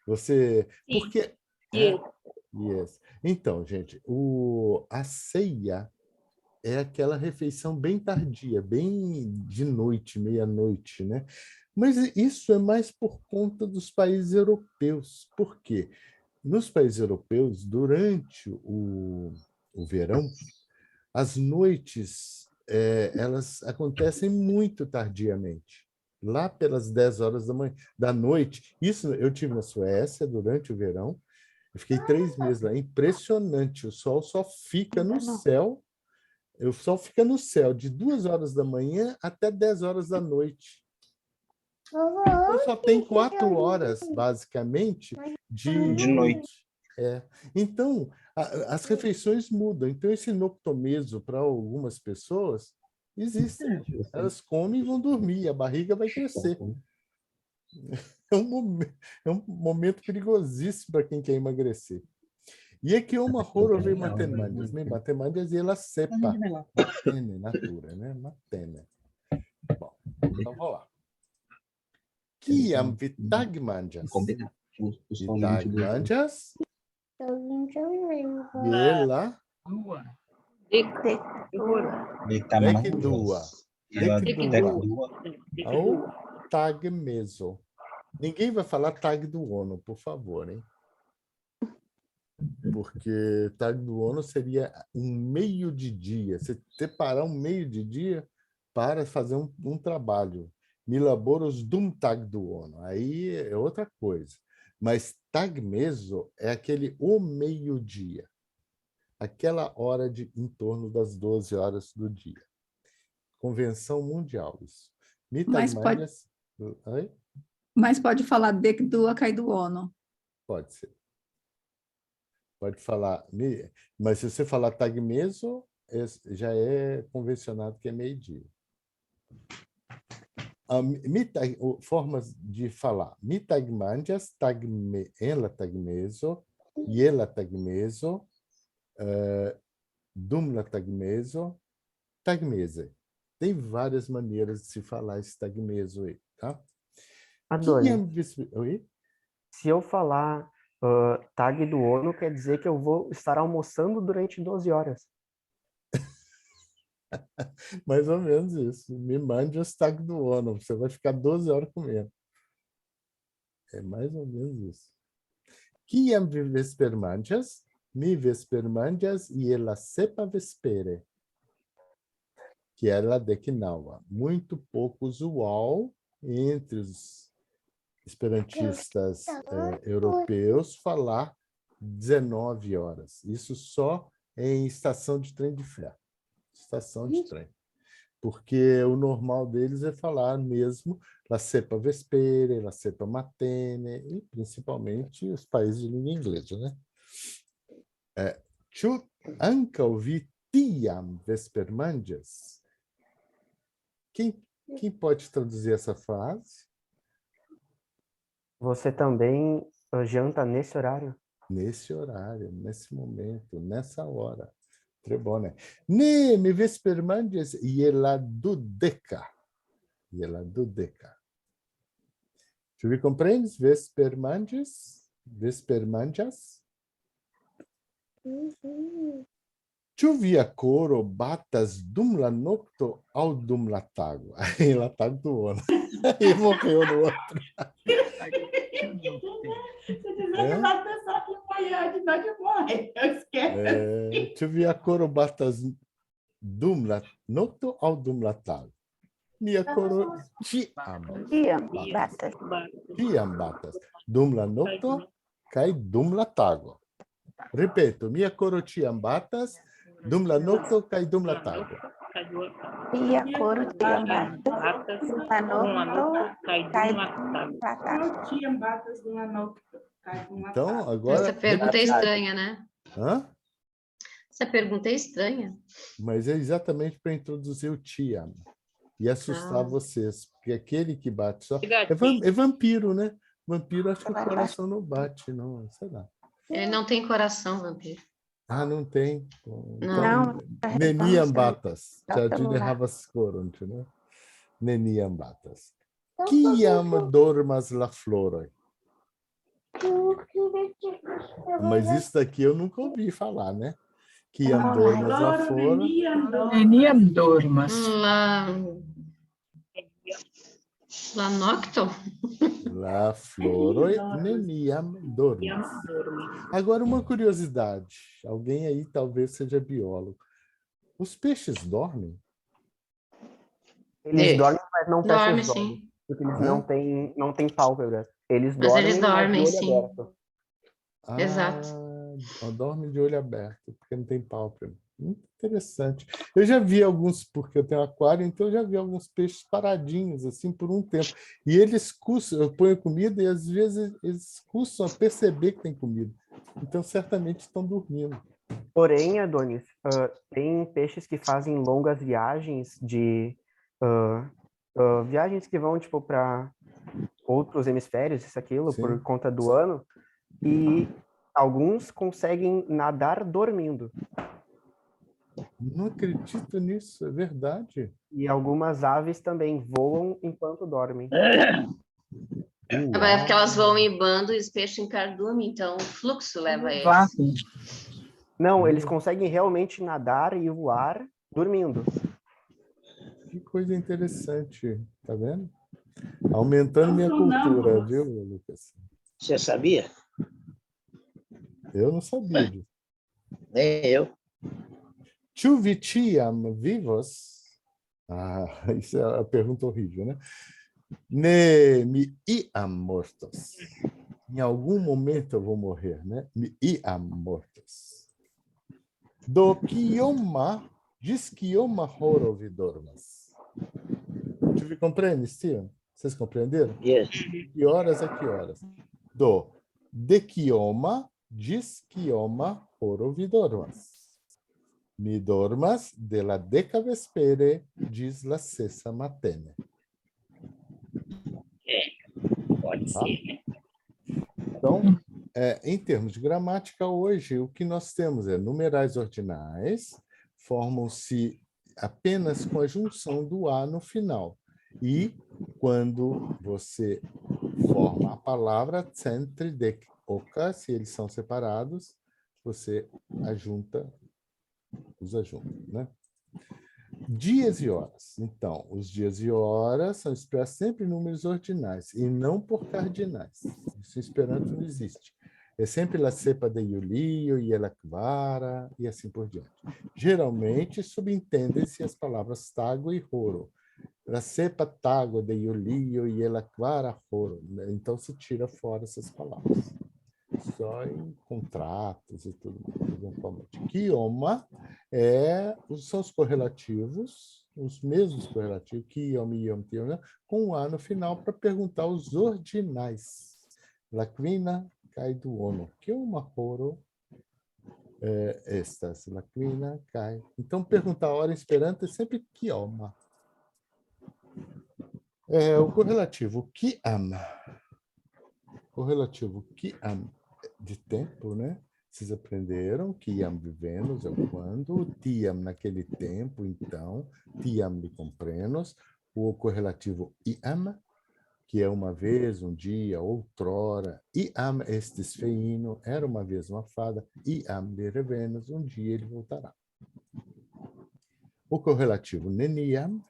Você... Sim. Porque... Yes. Yes. Então, gente, a ceia é aquela refeição bem tardia, bem de noite, meia-noite, né? Mas isso é mais por conta dos países europeus. Por quê? Nos países europeus, durante o verão, as noites elas acontecem muito tardiamente. lá pelas 10 horas da noite. Isso eu tive na Suécia durante o verão. Eu fiquei 3 meses lá. Impressionante. O sol só fica no céu. O sol fica no céu de 2 horas da manhã até 10 horas da noite. Então, só tem 4 horas, basicamente, de noite. Então, as refeições mudam. Então, esse noctomeso, para algumas pessoas, existe. Elas comem e vão dormir, a barriga vai crescer. É um momento perigosíssimo para quem quer emagrecer. E aqui é uma horror matemáticas. Matemáticas e ela sepa. Matene, natura, né? Matene. Bom, então vamos lá. Kiam vitagmanjas. Vitagmanjas. Ela. Dekdua. Ou tagmeso. Ninguém vai falar tag do ONU, por favor, hein? Porque tag do ONU seria um meio de dia. Você separar um meio de dia para fazer um trabalho. Milaboros dum tag do ONU. Aí é outra coisa. Mas tagmeso é aquele o meio-dia. Aquela hora em torno das 12 horas do dia. Convenção mundial, isso. Mas pode falar dekdua kai do ONU. Pode ser. Pode falar. Mas se você falar tagmeso, já é convencionado que é meio-dia. Formas de falar. Mitagmanjas, ela tagmeso, ela tagmeso, dumla tagmeso, tagmese. Tem várias maneiras de se falar esse tagmeso aí, tá? Adorei. Se eu falar tag do ONU, quer dizer que eu vou estar almoçando durante 12 horas. Mais ou menos isso. Me mande os tags do ONU. Você vai ficar 12 horas comendo. É mais ou menos isso. Kiam vi vespermanjas, mi vespermanjas e ela sepa vespere. Que ela decnaua. Muito pouco usual entre os esperantistas europeus falar 19 horas. Isso só em estação de trem de ferro. Estação de trem. Porque o normal deles é falar mesmo la sepa vespere, la sepa matene, e principalmente os países de língua inglesa, né? Ĉu ankaŭ vi tiam vespermanĝas? Quem pode traduzir essa frase? Você também janta nesse horário? Nesse horário, nesse momento, nessa hora. Trebone. Ne mi vespermanĝas je la dudeka. Je la dudeka. Ĉu vi komprenis? Vespermanĝas? Vespermanĝas? Ĉu via koro batas dum la nokto aŭ dum la tago? Aí la tago do ONU. Aí morreu no outro. Se dizer que vai pensar que amanhã de noite morre, eu esqueço. Ĉu via koro batas dum la nokto aŭ dum la tago? Mia koro ĉiam batas. Ĉiam batas. Dum la nokto kaj dum la tago. Ripeto, mia koro ĉiam batas dum la nokto kaj dum la tago. Mia koro ĉiam batas dum la nokto kaj dum la tago. Ĉiam batas dum la nokto kaj dum la tago. Então, agora... Essa pergunta é estranha, né? Hã? Essa pergunta é estranha. Mas é exatamente para introduzir o Tiam e assustar vocês, porque aquele que bate só... É vampiro, né? Vampiro, acho que o coração não bate, não, sei lá. Ele não tem coração, vampiro. Ah, não tem? Não. Neniam batas. Jardim havas koron, né? Neniam batas. Kiam dormas la floroj? Mas isso daqui eu nunca ouvi falar, né? Kiam dormas la floroj. Neniam dormas. La nocto? La floroj neniam dormas. Agora, uma curiosidade. Alguém aí talvez seja biólogo. Os peixes dormem? Eles dormem, mas não fecham os olhos. Sim. Porque eles Hã? não têm pálpebras. Eles Mas dormem, eles dormem, mas de olho sim. aberto. Exato. Dorme de olho aberto, porque não tem pálpebra. Muito interessante. Eu já vi alguns, porque eu tenho aquário, então eu já vi alguns peixes paradinhos, assim, por um tempo. E eles custam, eu ponho comida e às vezes eles custam a perceber que tem comida. Então, certamente estão dormindo. Porém, Adonis, tem peixes que fazem longas viagens viagens que vão, tipo, para outros hemisférios, isso, aquilo, Sim. por conta do ano, e alguns conseguem nadar dormindo. Não acredito nisso, é verdade. E algumas aves também voam enquanto dormem. Mas é porque elas vão em bando e os peixes em cardume, então o fluxo leva eles. Vácuo. Não, eles conseguem realmente nadar e voar dormindo. Que coisa interessante, tá vendo? Aumentando minha cultura, viu, Lucas? Você sabia? Eu não sabia disso. Nem eu. Tu vitiam vivos? Isso é uma pergunta horrível, né? Ne mi iam mortos. Em algum momento eu vou morrer, né? Mi iam mortos. Do kioma, diz kioma horovidormas. Tu compreende, Stian? Vocês compreenderam? Yes. Que horas a que horas? De kioma, diz kioma horovidormas. Mi dormas de la deca vespere, diz la sessa matene. Pode Tá? ser, né? Então, em termos de gramática, hoje o que nós temos é numerais ordinais, formam-se apenas com a junção do A no final. E quando você forma a palavra centre de oca, se eles são separados, você os ajunta, né? Dias e horas. Então, os dias e horas são expressos sempre em números ordinais e não por cardinais. Isso em Esperanto não existe. É sempre la cepa de Iulio e ela clara e assim por diante. Geralmente, subentendem-se as palavras tago e roro. La cepa tago de Iulio e ela clara roro. Então, se tira fora essas palavras. Só em contratos e tudo mais, eventualmente. Kioma são os correlativos, os mesmos correlativos, kioma, iom, tioma, com o A no final para perguntar os ordinais. Laquina cai do ono. Kioma horo estas. Laquina cai. Então, perguntar a hora em Esperanto é sempre kioma. O correlativo kiam. Correlativo kiam de tempo, né? Vocês aprenderam que iam vivemos é o quando, tiam naquele tempo, então, tiam de comprenos, o correlativo iam, que é uma vez, um dia, outrora, iam estes feino, era uma vez uma fada, iam de revenos, um dia ele voltará. O correlativo neniam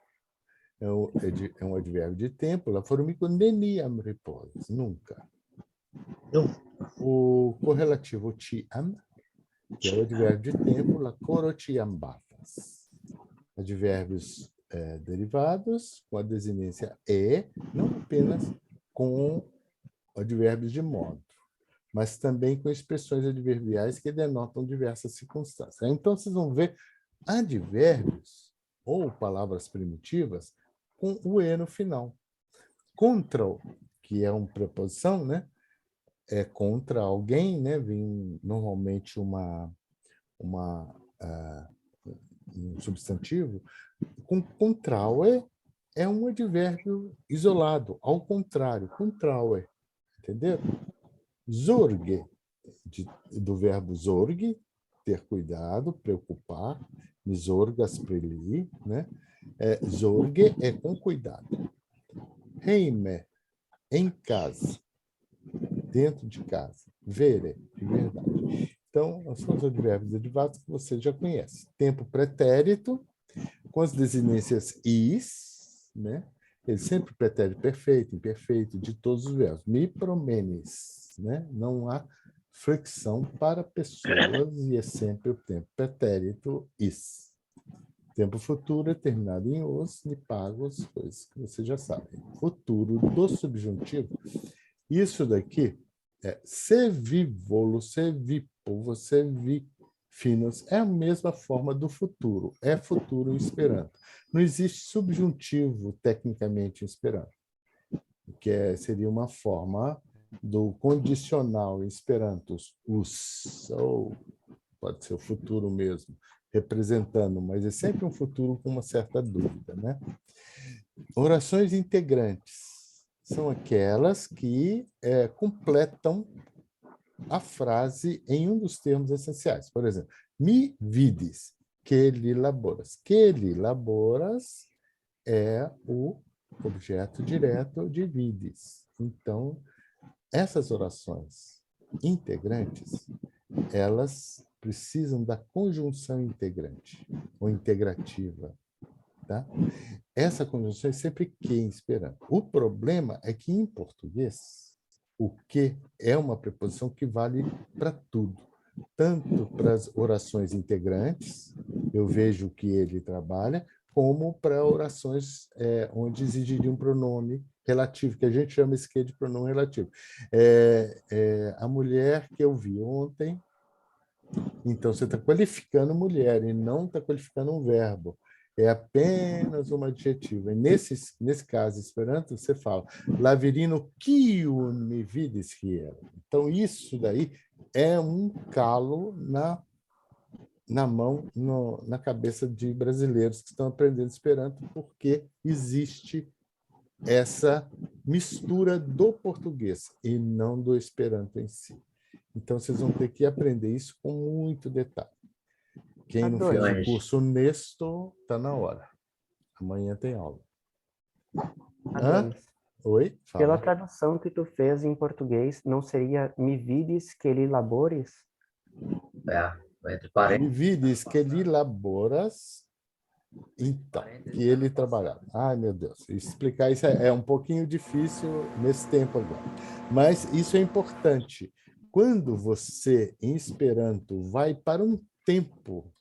é um advérbio de tempo, la formico neniam reposes, nunca. O correlativo tiam, que é o advérbio de tempo, la coro tiam batas. Advérbios derivados com a desinência não apenas com advérbios de modo, mas também com expressões adverbiais que denotam diversas circunstâncias. Então, vocês vão ver advérbios ou palavras primitivas com o e no final. Contra, que é uma preposição, né? É contra alguém, né? Vem normalmente um substantivo. Contraue é um advérbio isolado, ao contrário, contraue, entendeu? Zorge, do verbo zorge, ter cuidado, preocupar, me zorgas preli, né? Zorge é com cuidado. Heime, em casa, dentro de casa. Vere, de verdade. Então, são os advérbios derivados que você já conhece. Tempo pretérito, com as desinências is, né? Ele sempre pretérito perfeito, imperfeito, de todos os verbos. Mi promenes, né? Não há flexão para pessoas e é sempre o tempo pretérito is. Tempo futuro é terminado em os, e pagos, coisas que você já sabe. Futuro do subjuntivo. Isso daqui é se vi volo, se vi povo, se vi finos. É a mesma forma do futuro. É futuro em Esperanto. Não existe subjuntivo tecnicamente em Esperanto, que seria uma forma do condicional em Esperanto, os, ou pode ser o futuro mesmo, representando, mas é sempre um futuro com uma certa dúvida, né? Orações integrantes são aquelas que completam a frase em um dos termos essenciais. Por exemplo, mi vides, que li laboras. Que li laboras é o objeto direto de vides. Então, essas orações integrantes, elas precisam da conjunção integrante ou integrativa, tá? Essa conjunção é sempre que em Esperanto. O problema é que em português o que é uma preposição que vale para tudo, tanto para as orações integrantes, eu vejo que ele trabalha, como para orações onde exigiria um pronome relativo, que a gente chama esse aqui de pronome relativo. A mulher que eu vi ontem. Então, você está qualificando mulher e não está qualificando um verbo. É apenas um adjetivo. E nesse caso, Esperanto, você fala Lavirino kiun me vides hier. Então, isso daí é um calo na mão, na cabeça de brasileiros que estão aprendendo Esperanto, porque existe essa mistura do português e não do Esperanto em si. Então, vocês vão ter que aprender isso com muito detalhe. Quem não fez o curso Nesto, está na hora. Amanhã tem aula. Oi? Fala. Pela tradução que tu fez em português, não seria mi vides que li labores? Entre parênteses. Mi vides que li laboras, então, que ele trabalhava. Ai, meu Deus, explicar isso é um pouquinho difícil nesse tempo agora. Mas isso é importante. Quando você, em Esperanto, vai para um tempo,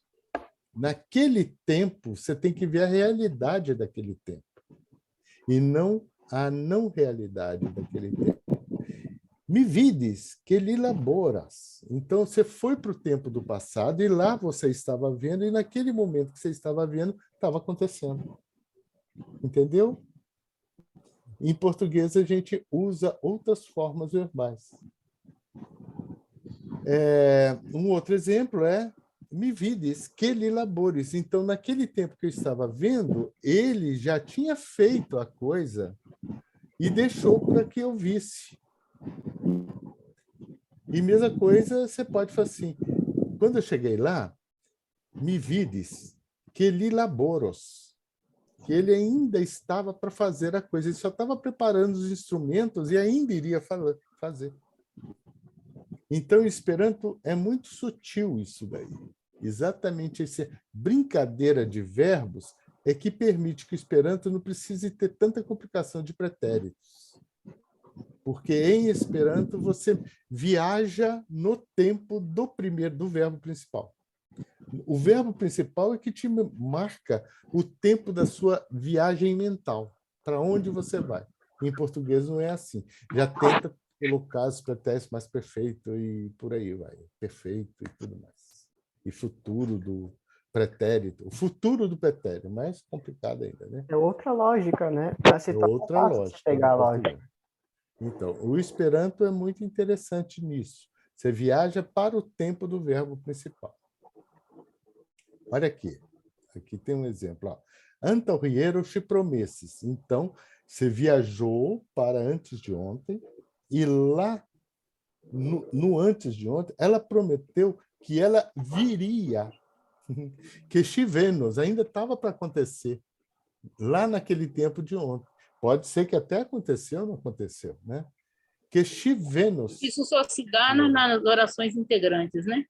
naquele tempo, você tem que ver a realidade daquele tempo, e não a não-realidade daquele tempo. Mi vides que li laboras. Então, você foi para o tempo do passado, e lá você estava vendo, e naquele momento que você estava vendo, estava acontecendo. Entendeu? Em português, a gente usa outras formas verbais. Um outro exemplo é mi vides que li labores. Então, naquele tempo que eu estava vendo, ele já tinha feito a coisa e deixou para que eu visse. E mesma coisa, você pode falar assim, quando eu cheguei lá, mi vides que li laboros, que ele ainda estava para fazer a coisa, ele só estava preparando os instrumentos e ainda iria fazer. Então, Esperanto é muito sutil isso daí. Exatamente essa brincadeira de verbos é que permite que o Esperanto não precise ter tanta complicação de pretéritos. Porque em Esperanto você viaja no tempo do verbo principal. O verbo principal é que te marca o tempo da sua viagem mental, para onde você vai. Em português não é assim. Já tenta colocar os pretéritos mais perfeito e por aí vai. Perfeito e tudo mais. E futuro do pretérito. O futuro do pretérito, mais complicado ainda, né? É outra lógica, né? É outra lógica. Pegar a lógica. Então, o Esperanto é muito interessante nisso. Você viaja para o tempo do verbo principal. Olha aqui. Aqui tem um exemplo. Antauriero te promesses. Então, você viajou para antes de ontem e lá, no antes de ontem, ela prometeu que ela viria. Que Chivenos ainda estava para acontecer lá naquele tempo de ontem. Pode ser que até aconteceu ou não aconteceu, né? Que Chivenos... Isso só se dá nas orações integrantes, né?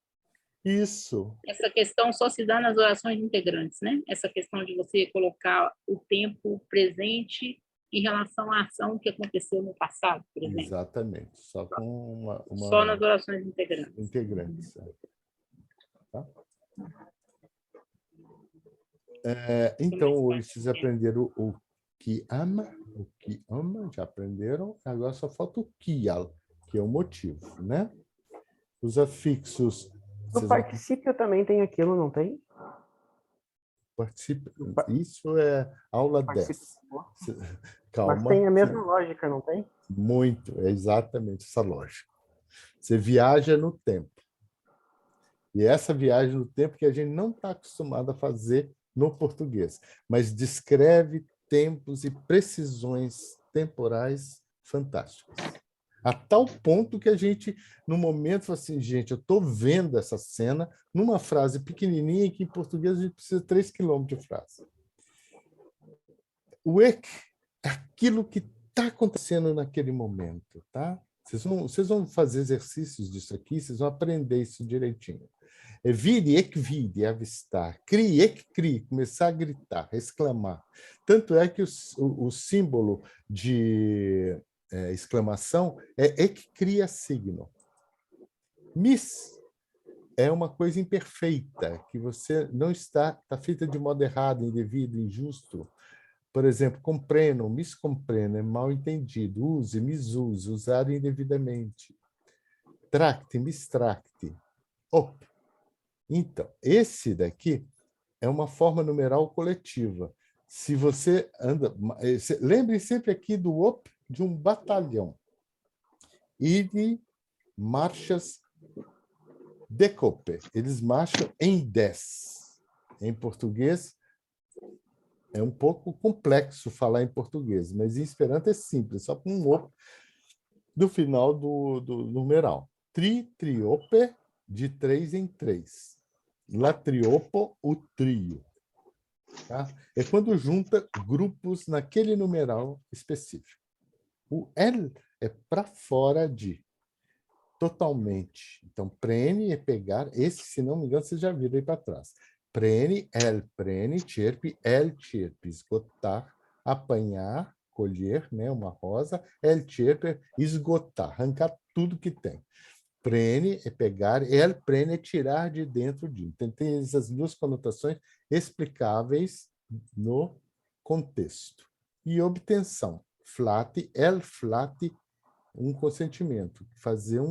Isso. Essa questão só se dá nas orações integrantes, né? Essa questão de você colocar o tempo presente em relação à ação que aconteceu no passado, por exemplo. Exatamente. Só com uma... Só nas orações integrantes. Integrantes. Tá? Então, hoje vocês aprenderam o que ama, já aprenderam, agora só falta o kial, que é o motivo, né? Os afixos... No particípio também tem aquilo, não tem? Isso é aula 10. Calma. Mas tem a mesma lógica, não tem? Muito, é exatamente essa lógica. Você viaja no tempo. E essa viagem no tempo que a gente não está acostumado a fazer no português, mas descreve tempos e precisões temporais fantásticas. A tal ponto que a gente, no momento, fala assim, gente, eu estou vendo essa cena numa frase pequenininha que em português a gente precisa 3 quilômetros de frase. O ek é aquilo que está acontecendo naquele momento, tá? Vocês vão fazer exercícios disso aqui, vocês vão aprender isso direitinho. É vire, ek vire, avistar. Crie, ek crie, começar a gritar, exclamar. Tanto é que o símbolo de exclamação é ek cria signo. Miss é uma coisa imperfeita, que você não está feita de modo errado, indevido, injusto. Por exemplo, compreendo, miscompreendo, é mal entendido. Use, misuse, usar indevidamente. Tracte, mistracte. Op. Então, esse daqui é uma forma numeral coletiva. Se você anda... Lembre sempre aqui do op de um batalhão. E de marchas de cope. Eles marcham em 10. Em português, é um pouco complexo falar em português, mas em Esperanto é simples, só com um op do final do numeral. Triope, de 3 em 3. Latriopo, o trio. Tá? É quando junta grupos naquele numeral específico. O L é para fora de. Totalmente. Então, prene é pegar. Esse, se não me engano, vocês já viram aí para trás. Prene, cerpe, cerpe. Esgotar, apanhar, colher, né, uma rosa. Cerpe, esgotar, arrancar tudo que tem. Prene é pegar, prene é tirar de dentro de. Então, tem essas duas conotações explicáveis no contexto. E obtenção. Flate, flate, um consentimento. Fazer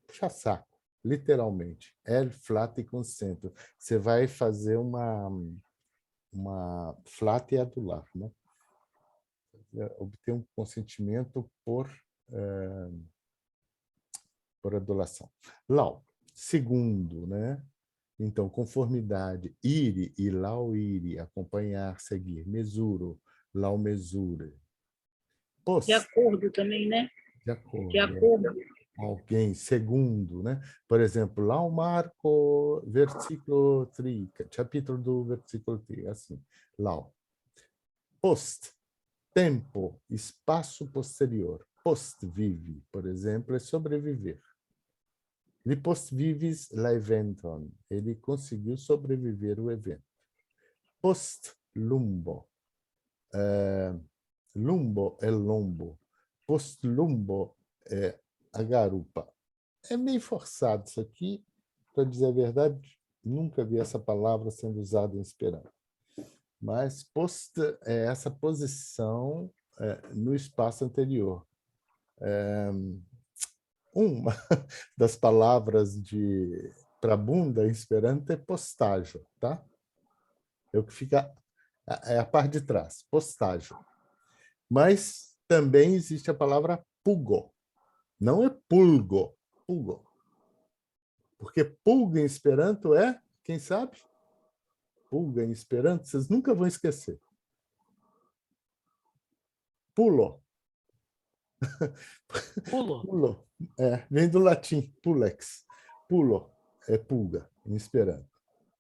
puxar saco, literalmente. Flate consento. Você vai fazer uma flate adular, né? Obter um consentimento por adulação. Lau, segundo, né? Então, conformidade, ire e lau ire, acompanhar, seguir. Mesuro, lau mesure. Post, de acordo também, né? De acordo. De acordo. Alguém, segundo, né? Por exemplo, lau marco, versículo 3, capítulo do versículo 3, assim. Lau. Post, tempo, espaço posterior. Post vive, por exemplo, é sobreviver. Li post vivis la eventon. Ele conseguiu sobreviver ao evento. Post lumbo. Lumbo é lombo. Post lumbo é a garupa. É meio forçado isso aqui, para dizer a verdade, nunca vi essa palavra sendo usada em Esperanto. Mas post é essa posição no espaço anterior. Uma das palavras para bunda em Esperanto é postágio, tá? É o que fica a parte de trás, postágio. Mas também existe a palavra pugo. Não é pulgo, pugo. Porque pulga em Esperanto é, quem sabe? Pulga em Esperanto, vocês nunca vão esquecer. Pulo. Pulo. Pulo. Vem do latim, pulex. Pulo é pulga em Esperanto.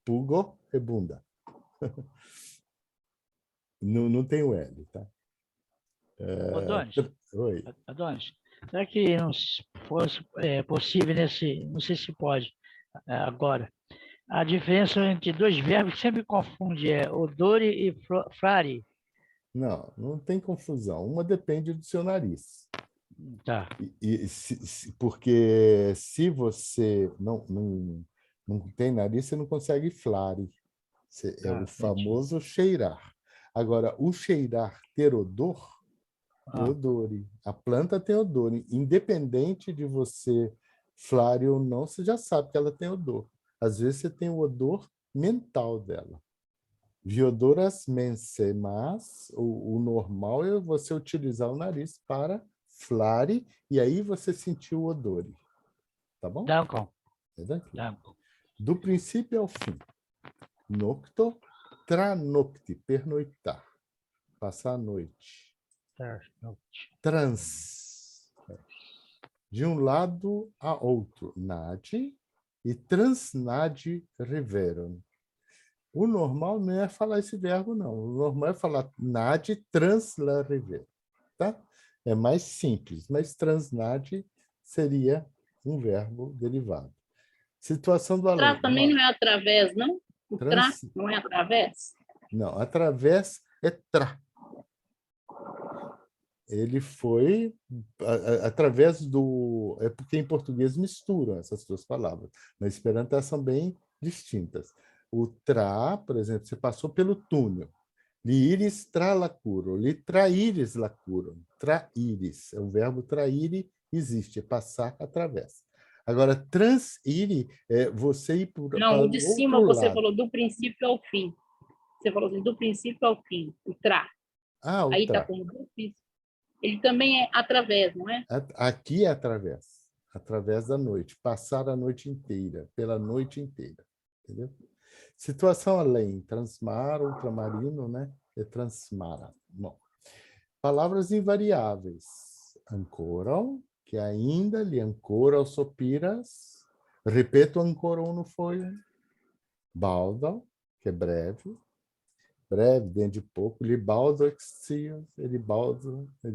Pugo é bunda. Não tem o L, tá? Adonis, Oi. Adonis, será que não fosse possível não sei se pode agora, a diferença entre dois verbos sempre confunde, odore e flare. Não tem confusão. Uma depende do seu nariz. Tá. Porque se você não tem nariz, você não consegue flare. É o famoso cheirar. Agora, o cheirar ter odor, odore. A planta tem odor. Independente de você flare ou não, você já sabe que ela tem odor. Às vezes você tem o odor mental dela. Viodoras mensae, mas o normal é você utilizar o nariz para flare e aí você sentir o odor. Tá bom? É daqui. Do princípio ao fim. Nocto, tra nocte, pernoitar. Passar a noite. Trans. De um lado a outro. Nade. E transnade reverum. O normal não é falar esse verbo, não. O normal é falar nade transla reverum. Tá? É mais simples, mas transnade seria um verbo derivado. Situação do além. Tra também não é através, não? O tra não é através? Não, através é tra. Ele foi através do... É porque em português misturam essas duas palavras. Na Esperanto elas são bem distintas. O tra, por exemplo, você passou pelo túnel. Li iris tra lacuro. Li traíris lacuro. Traíris. É o verbo traire, existe. É passar através. Agora, transire é você ir para não, o o de cima você lado. falou do princípio ao fim. Você falou assim, do princípio ao fim. O tra. O aí tra. Está como do princípio. Ele também é através, não é? Aqui é através. Através da noite. Passar a noite inteira. Pela noite inteira. Entendeu? Situação além, transmar, ultramarino, né? É transmara. Bom. Palavras invariáveis. Ancoram, que ainda lhe ancora aos sopiras. Repeto, ancoram no foi. Baldam, que é breve. Breve, dentro de pouco. Libaldo exios, ele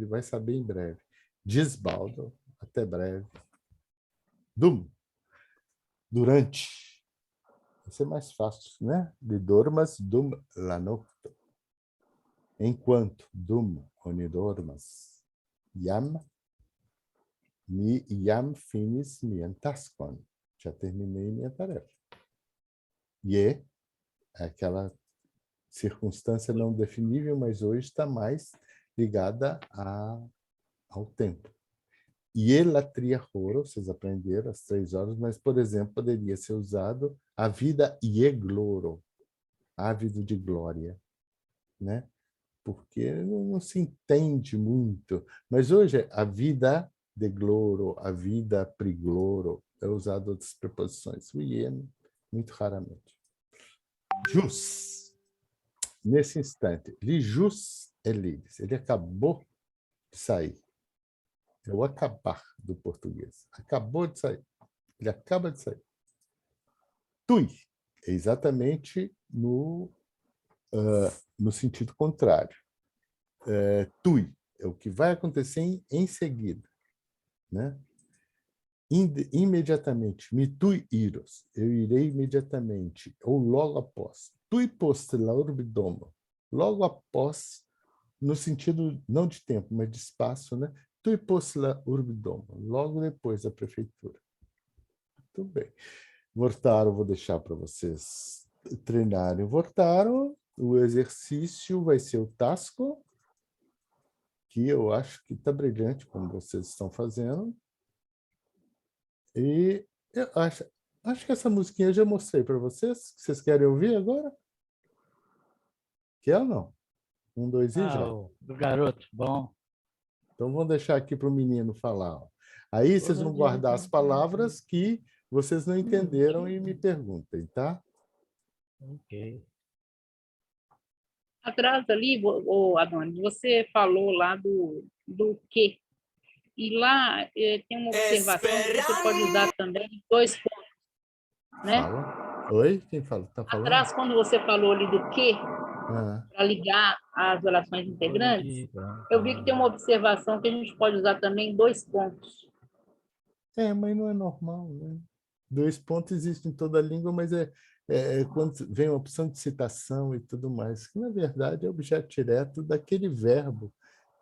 vai saber em breve. Disbaldo, até breve. Dum, durante. Vai ser mais fácil, né? De dormas, dum la nocto. Enquanto, dum onidormas. Iam finis mian taskon. Já terminei minha tarefa. E é aquela circunstância não definível, mas hoje está mais ligada ao tempo. Ielatria horo, vocês aprenderam às 3 horas, mas, por exemplo, poderia ser usado a vida iegloro, ávido de glória, né? Porque não se entende muito. Mas hoje, a vida de gloro, a vida prigloro, é usado outras preposições. O ien, muito raramente. Jus. Nesse instante, li jus elides. Ele acabou de sair. É o acabar do português. Acabou de sair. Ele acaba de sair. Tui é exatamente no sentido contrário. Tui é o que vai acontecer em seguida. Né? Imediatamente. Mi tui iros. Eu irei imediatamente. Ou logo após. Tui post la urbidomo. Logo após, no sentido não de tempo, mas de espaço, né? Tui post la urbidomo. Logo depois da prefeitura. Muito bem. Vortaro, vou deixar para vocês treinarem. Vortaro, o exercício vai ser o Tasco, que eu acho que está brilhante, como vocês estão fazendo. E eu acho que essa musiquinha eu já mostrei para vocês. Vocês querem ouvir agora? Quer ou não? 1, 2 e já. Do garoto, bom. Então, vamos deixar aqui para o menino falar. Ó. Aí vocês vão guardar as palavras que vocês não entenderam e me perguntem, tá? Ok. Atrás ali, Adonis, você falou lá do que. E lá tem uma observação que você pode usar também em 2 pontos. Né? Fala. Oi? Quem fala? Tá falando? Atrás, quando você falou ali do que, para ligar as orações integrantes, eu vi que tem uma observação que a gente pode usar também em 2 pontos. Mas não é normal, né? 2 pontos existem em toda a língua, mas quando vem uma opção de citação e tudo mais, que na verdade é objeto direto daquele verbo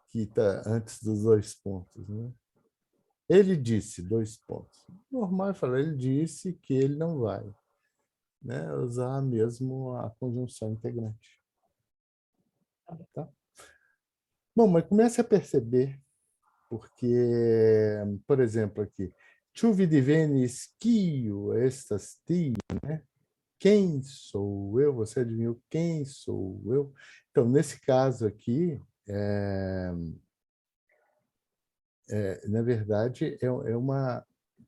que está antes dos 2 pontos, né? Ele disse 2 pontos. Normal é falar, ele disse que ele não vai. né, usar mesmo a conjunção integrante. Tá? Bom, mas comece a perceber, porque, por exemplo, aqui, tu divenis quio estas tio, né? Quem sou eu? Você adivinhou quem sou eu? Então, nesse caso aqui, na verdade,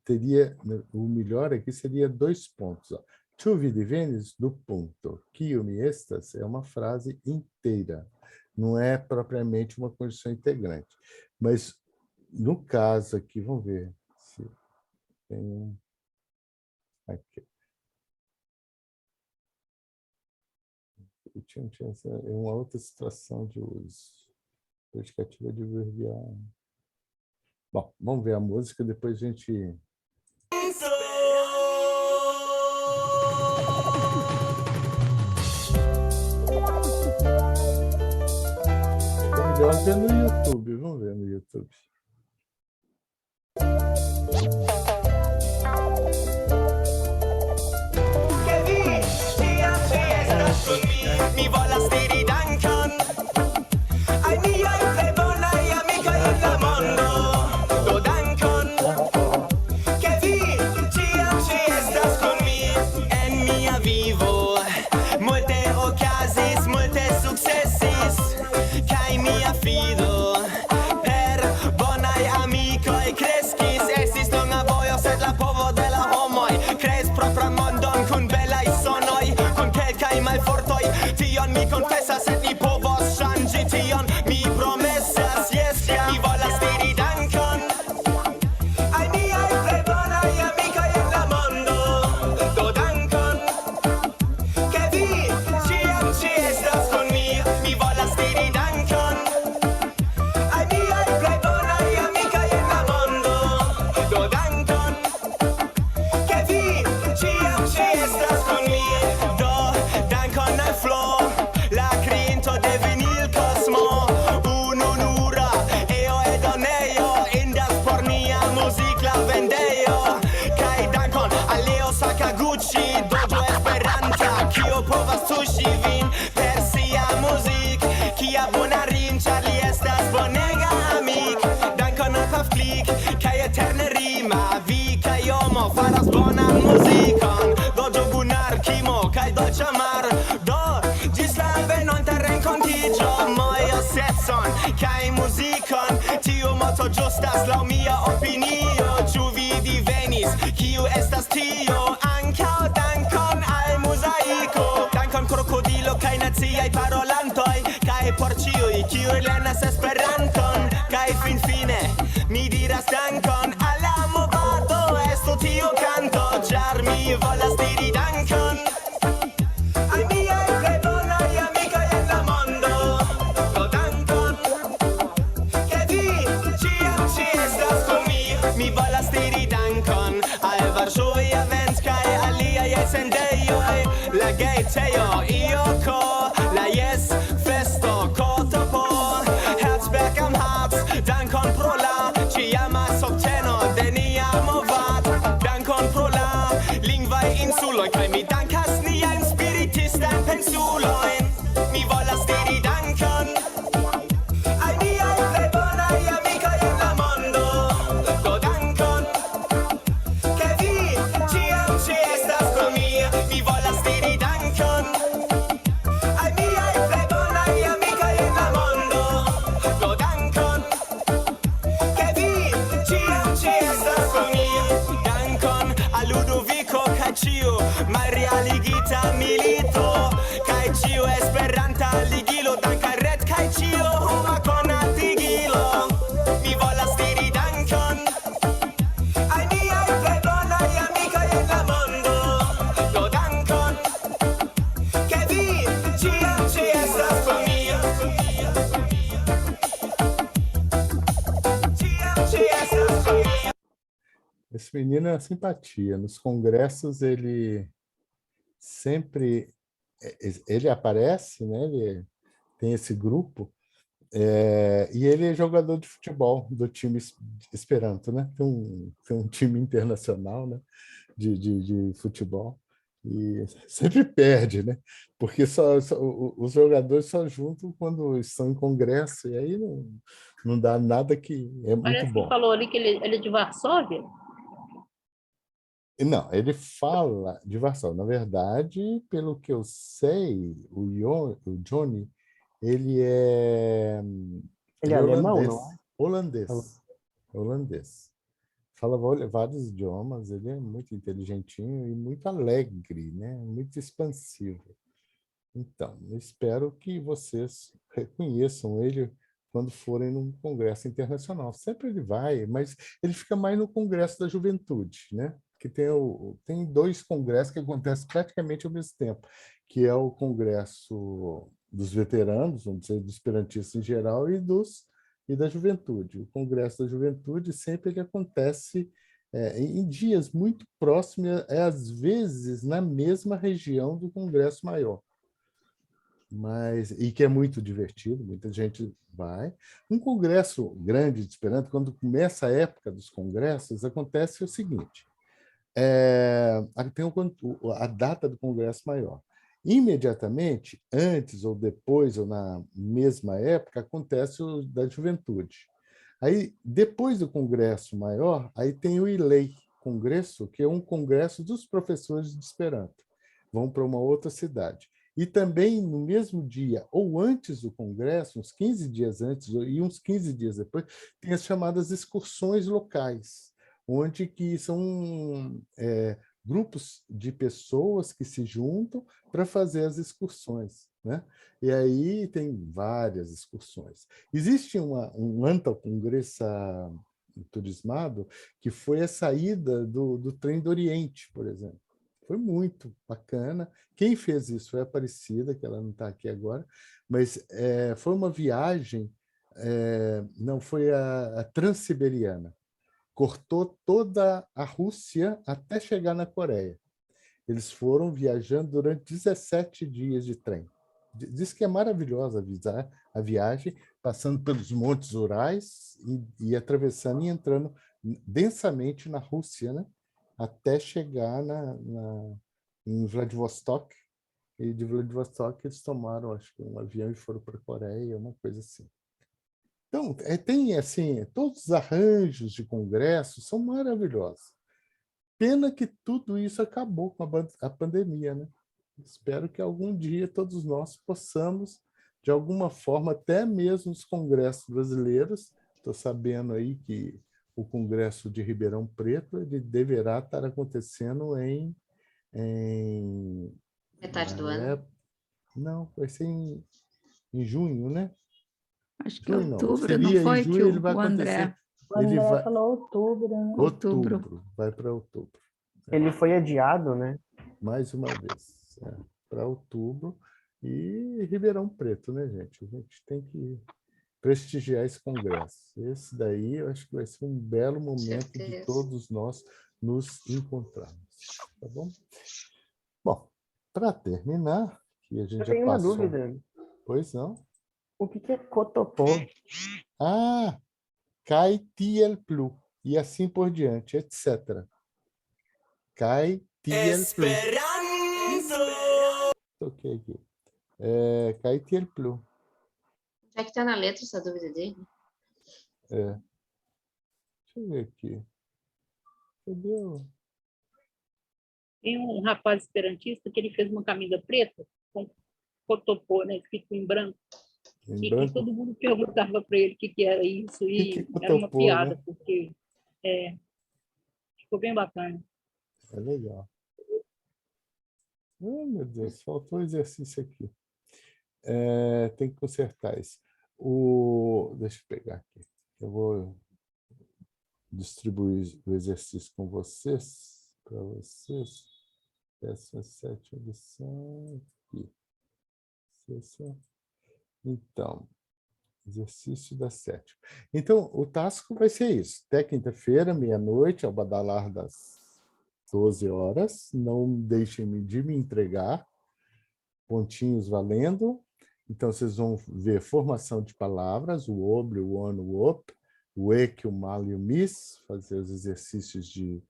teria, o melhor aqui seria 2 pontos. Ó. Tu divenis do ponto, quio mi estas, é uma frase inteira. Não é propriamente uma condição integrante. Mas, no caso aqui, vamos ver se tem aqui. Tinha uma outra situação de uso. Predicativa adverbial. Bom, vamos ver a música, depois a gente... É melhor ver no YouTube, vamos ver no YouTube. Mi volas diri dankon ai miaj plej bonaj amikoj en la mondo. Do dankon, ke vi ĉiam ĉeestas kun mi en mia vivo. Multe okazis, multe sukcesis, kaj mia fido per bonaj amikoj kreskis. Estis longa vojo, sed la povo de la homoj kreis propran mondon kun belaj sonoj, kun kelkaj malfortoj. Tion mi confessas, sed ni povos ŝanĝi tion. Mi promesas, yes, mi volas diri dankon ai miaj plej bonaj amikoj en la mondo. Do dankon, ke vi ĉiam ĉeestas kun mi. Mi volas diri dankon ai miaj plej bonaj amikoj en la mondo. Do dankon, ke vi ĉiam ĉeestas kun mi. Do dankon al Flo, la crinto de vinil Cosmo, ununura eo edonejo indas por nia muzikla vendejo. Kaj dankon al Leo Sakaguchi, dojo Esperanta, kio povas tuŝi vin per sia muzik. Kia bona rim, ĉar li estas bonega amik. Dankon al Pavklik, kaj eterne rima, vi kaj Omo faras bonan muzikon. Dojo Gunnar, Kimo kaj Dolĉa Mar. Do ĝis la venonta renkontiĝo, mojo setson kaj muzikon. Tiu moto ĝustas laŭ mia opinio. Ĉu vi divenis, kiu estas tio? Ankaŭ dankon al Muzaiko. Dankon krokodilo kaj naciaj parolantoj, kaj por ĉiuj, kiuj lernas Esperanton. Kaj finfine mi diras dankon al la movado. Estu tiu kanto, ĉar mi volas diri dankon ai miaj plej bonaj amikoj en la mondo. Do dankon, ke vi ĉiam ĉeestas kun mi. Mi volas diri dankon al Varsovia Events kaj aliaj elsendejoj. La Gatejo, Ioko, la Yes Festo, Kotopo, Herzberg am Harz. Dankon pro la ĉiama subteno de nia movad. Dankon pro la lingvaj insuloj, kaj mi dankas niajn spiritistajn pensulojn. Mi volas diri dankon ai miaj plej bonaj amikoj en la mondo. Do dankon, ke vi ĉiam ĉeestas kun mi. Mi volas diri dankon ai miaj plej bonaj amikoj en la mondo. Do dankon, ke vi ĉiam ĉeestas kun mi. Dankon al Ludovico kaj ĉiu malrealigita milito, kaj ĉiu Esperanta ligilo. Dankaj ret kaj ĉio homa konatigilo. Mi volas diri dankon ai miaj plej bonaj amikoj en la mondo. Do dankon, ke vi ĉiam ĉeestas kun mi. Ĉiam ĉeestas kun mi. Esse menino é uma simpatia. Nos congressos, ele sempre... Ele aparece, né? Ele tem esse grupo, e ele é jogador de futebol do time Esperanto, né? Tem um time internacional, né? de futebol. E sempre perde, né? Porque os jogadores só juntam quando estão em congresso, e aí não dá nada que é muito Parece bom. que falou ali que ele é de Varsóvia. Não, ele fala de Varsóvia. Na verdade, pelo que eu sei, o Johnny, ele é alemão, não é? Holandês. Fala vários idiomas, ele é muito inteligentinho e muito alegre, né? Muito expansivo. Então, eu espero que vocês reconheçam ele quando forem num congresso internacional. Sempre ele vai, mas ele fica mais no Congresso da Juventude, né? Que tem 2 congressos que acontecem praticamente ao mesmo tempo, que é o Congresso dos Veteranos, vamos dizer, dos esperantistas em geral, e da Juventude. O Congresso da Juventude sempre ele acontece em dias muito próximos, às vezes na mesma região do Congresso Maior. E que é muito divertido, muita gente vai. Um congresso grande de Esperanto, quando começa a época dos congressos, acontece o seguinte, tem a data do congresso maior. Imediatamente, antes ou depois, ou na mesma época, acontece o da juventude. Aí, depois do congresso maior, aí tem o ILEI, congresso, que é um congresso dos professores de Esperanto. Vão para uma outra cidade. E também, no mesmo dia, ou antes do congresso, uns 15 dias antes e uns 15 dias depois, tem as chamadas excursões locais, onde que são grupos de pessoas que se juntam para fazer as excursões, né? E aí tem várias excursões. Existe um Antal Congresso Turismado, que foi a saída do trem do Oriente, por exemplo. Foi muito bacana. Quem fez isso foi a Aparecida, que ela não está aqui agora, mas foi uma viagem, não, foi a Transiberiana. Cortou toda a Rússia até chegar na Coreia. Eles foram viajando durante 17 dias de trem. Diz que é maravilhosa a viagem, passando pelos Montes Urais e atravessando e entrando densamente na Rússia, né? Até chegar em Vladivostok. E de Vladivostok eles tomaram, acho que, um avião e foram para a Coreia, uma coisa assim. Então, tem assim, todos os arranjos de congresso são maravilhosos. Pena que tudo isso acabou com a pandemia, né? Espero que algum dia todos nós possamos, de alguma forma, até mesmo os congressos brasileiros, estou sabendo aí que o Congresso de Ribeirão Preto ele deverá estar acontecendo em metade do ano. Não, vai ser em junho, né? Acho que outubro, não Seria foi em junho, que ele vai o André... O André falou outubro, né? Outubro, vai para outubro. Ele foi adiado, né? Mais uma vez, para outubro. E Ribeirão Preto, né, gente? A gente tem que prestigiar esse congresso. Esse daí, eu acho que vai ser um belo momento de todos nós nos encontrarmos. Tá bom? Bom, para terminar, que a gente eu já tenho passou... uma dúvida. Pois não? O que é Cotopô? Ah, Cai Tiel Plu, e assim por diante, etc. Cai Tiel Plu. Toquei aqui. Cai Tiel Plu. Onde é que está na letra essa dúvida dele? Deixa eu ver aqui. Cadê? Tem um rapaz esperantista que ele fez uma camisa preta com Cotopô, né, escrito em branco. Em branco? Que todo mundo perguntava para ele o que era isso, e era uma piada, né? Porque ficou bem bacana. É legal. Oh, meu Deus, faltou exercício aqui. Tem que consertar isso. Deixa eu pegar aqui. Eu vou distribuir o exercício com vocês, para vocês. 17ª lição aqui. Então, exercício da 7ª. Então, o tasco vai ser isso. Até quinta-feira, meia-noite, ao badalar das 12 horas. Não deixem de me entregar. Pontinhos valendo. Então, vocês vão ver formação de palavras, o obre, o on, o op, o e, que o mal e o mis, fazer os exercícios de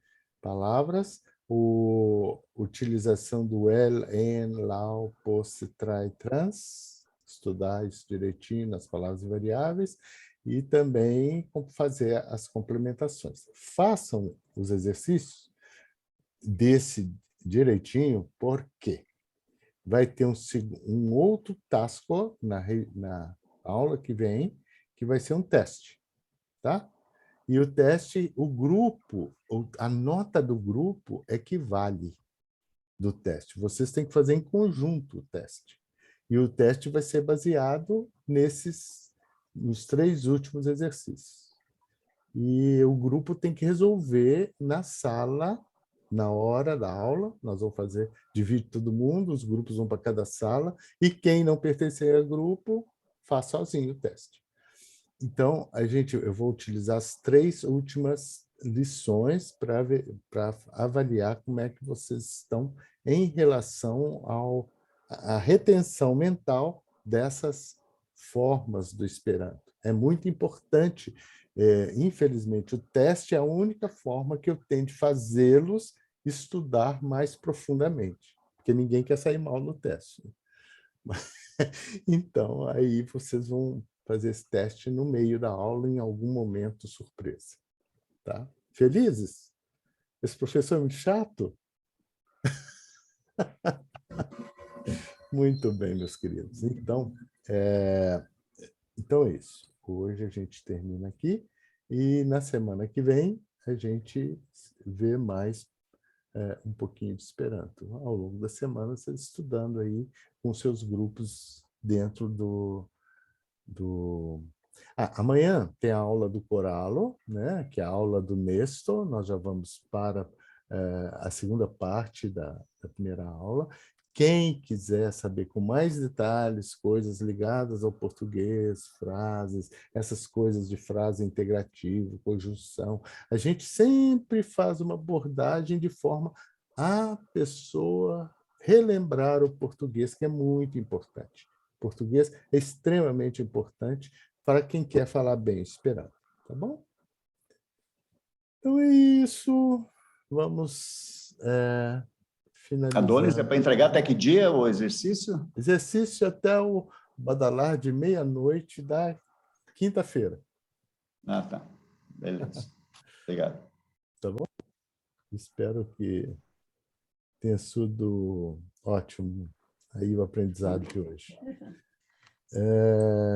palavras. Utilização do el, en, lau, posse, trai, trans, estudar isso direitinho nas palavras variáveis, e também fazer as complementações. Façam os exercícios desse direitinho, porque vai ter um outro task na aula que vem, que vai ser um teste, tá? E o teste, o grupo, a nota do grupo é que vale do teste. Vocês têm que fazer em conjunto o teste. E o teste vai ser baseado nos 3 últimos exercícios. E o grupo tem que resolver na sala, na hora da aula. Nós vamos divide todo mundo, os grupos vão para cada sala, e quem não pertencer ao grupo, faz sozinho o teste. Então, eu vou utilizar as 3 últimas lições para avaliar como é que vocês estão em relação à retenção mental dessas formas do Esperanto. É muito importante. Infelizmente, o teste é a única forma que eu tenho de fazê-los estudar mais profundamente, porque ninguém quer sair mal no teste. Então, aí vocês vão fazer esse teste no meio da aula, em algum momento surpresa. Tá? Felizes? Esse professor é muito chato? Muito bem, meus queridos. Então é isso. Hoje a gente termina aqui, e na semana que vem a gente vê mais um pouquinho de Esperanto. Ao longo da semana, vocês estudando aí com seus grupos dentro amanhã tem a aula do Corallo, né, que é a aula do Nestor. Nós já vamos para a segunda parte da primeira aula. Quem quiser saber com mais detalhes, coisas ligadas ao português, frases, essas coisas de frase integrativa, conjunção, a gente sempre faz uma abordagem de forma a pessoa relembrar o português, que é muito importante. O português é extremamente importante para quem quer falar bem Esperanto, tá bom? Então é isso. Vamos finalizar. Adonis, é para entregar até que dia o exercício? Exercício até o badalar de meia-noite da quinta-feira. Ah, tá. Beleza. Obrigado. Tá bom? Espero que tenha sido ótimo aí o aprendizado de hoje.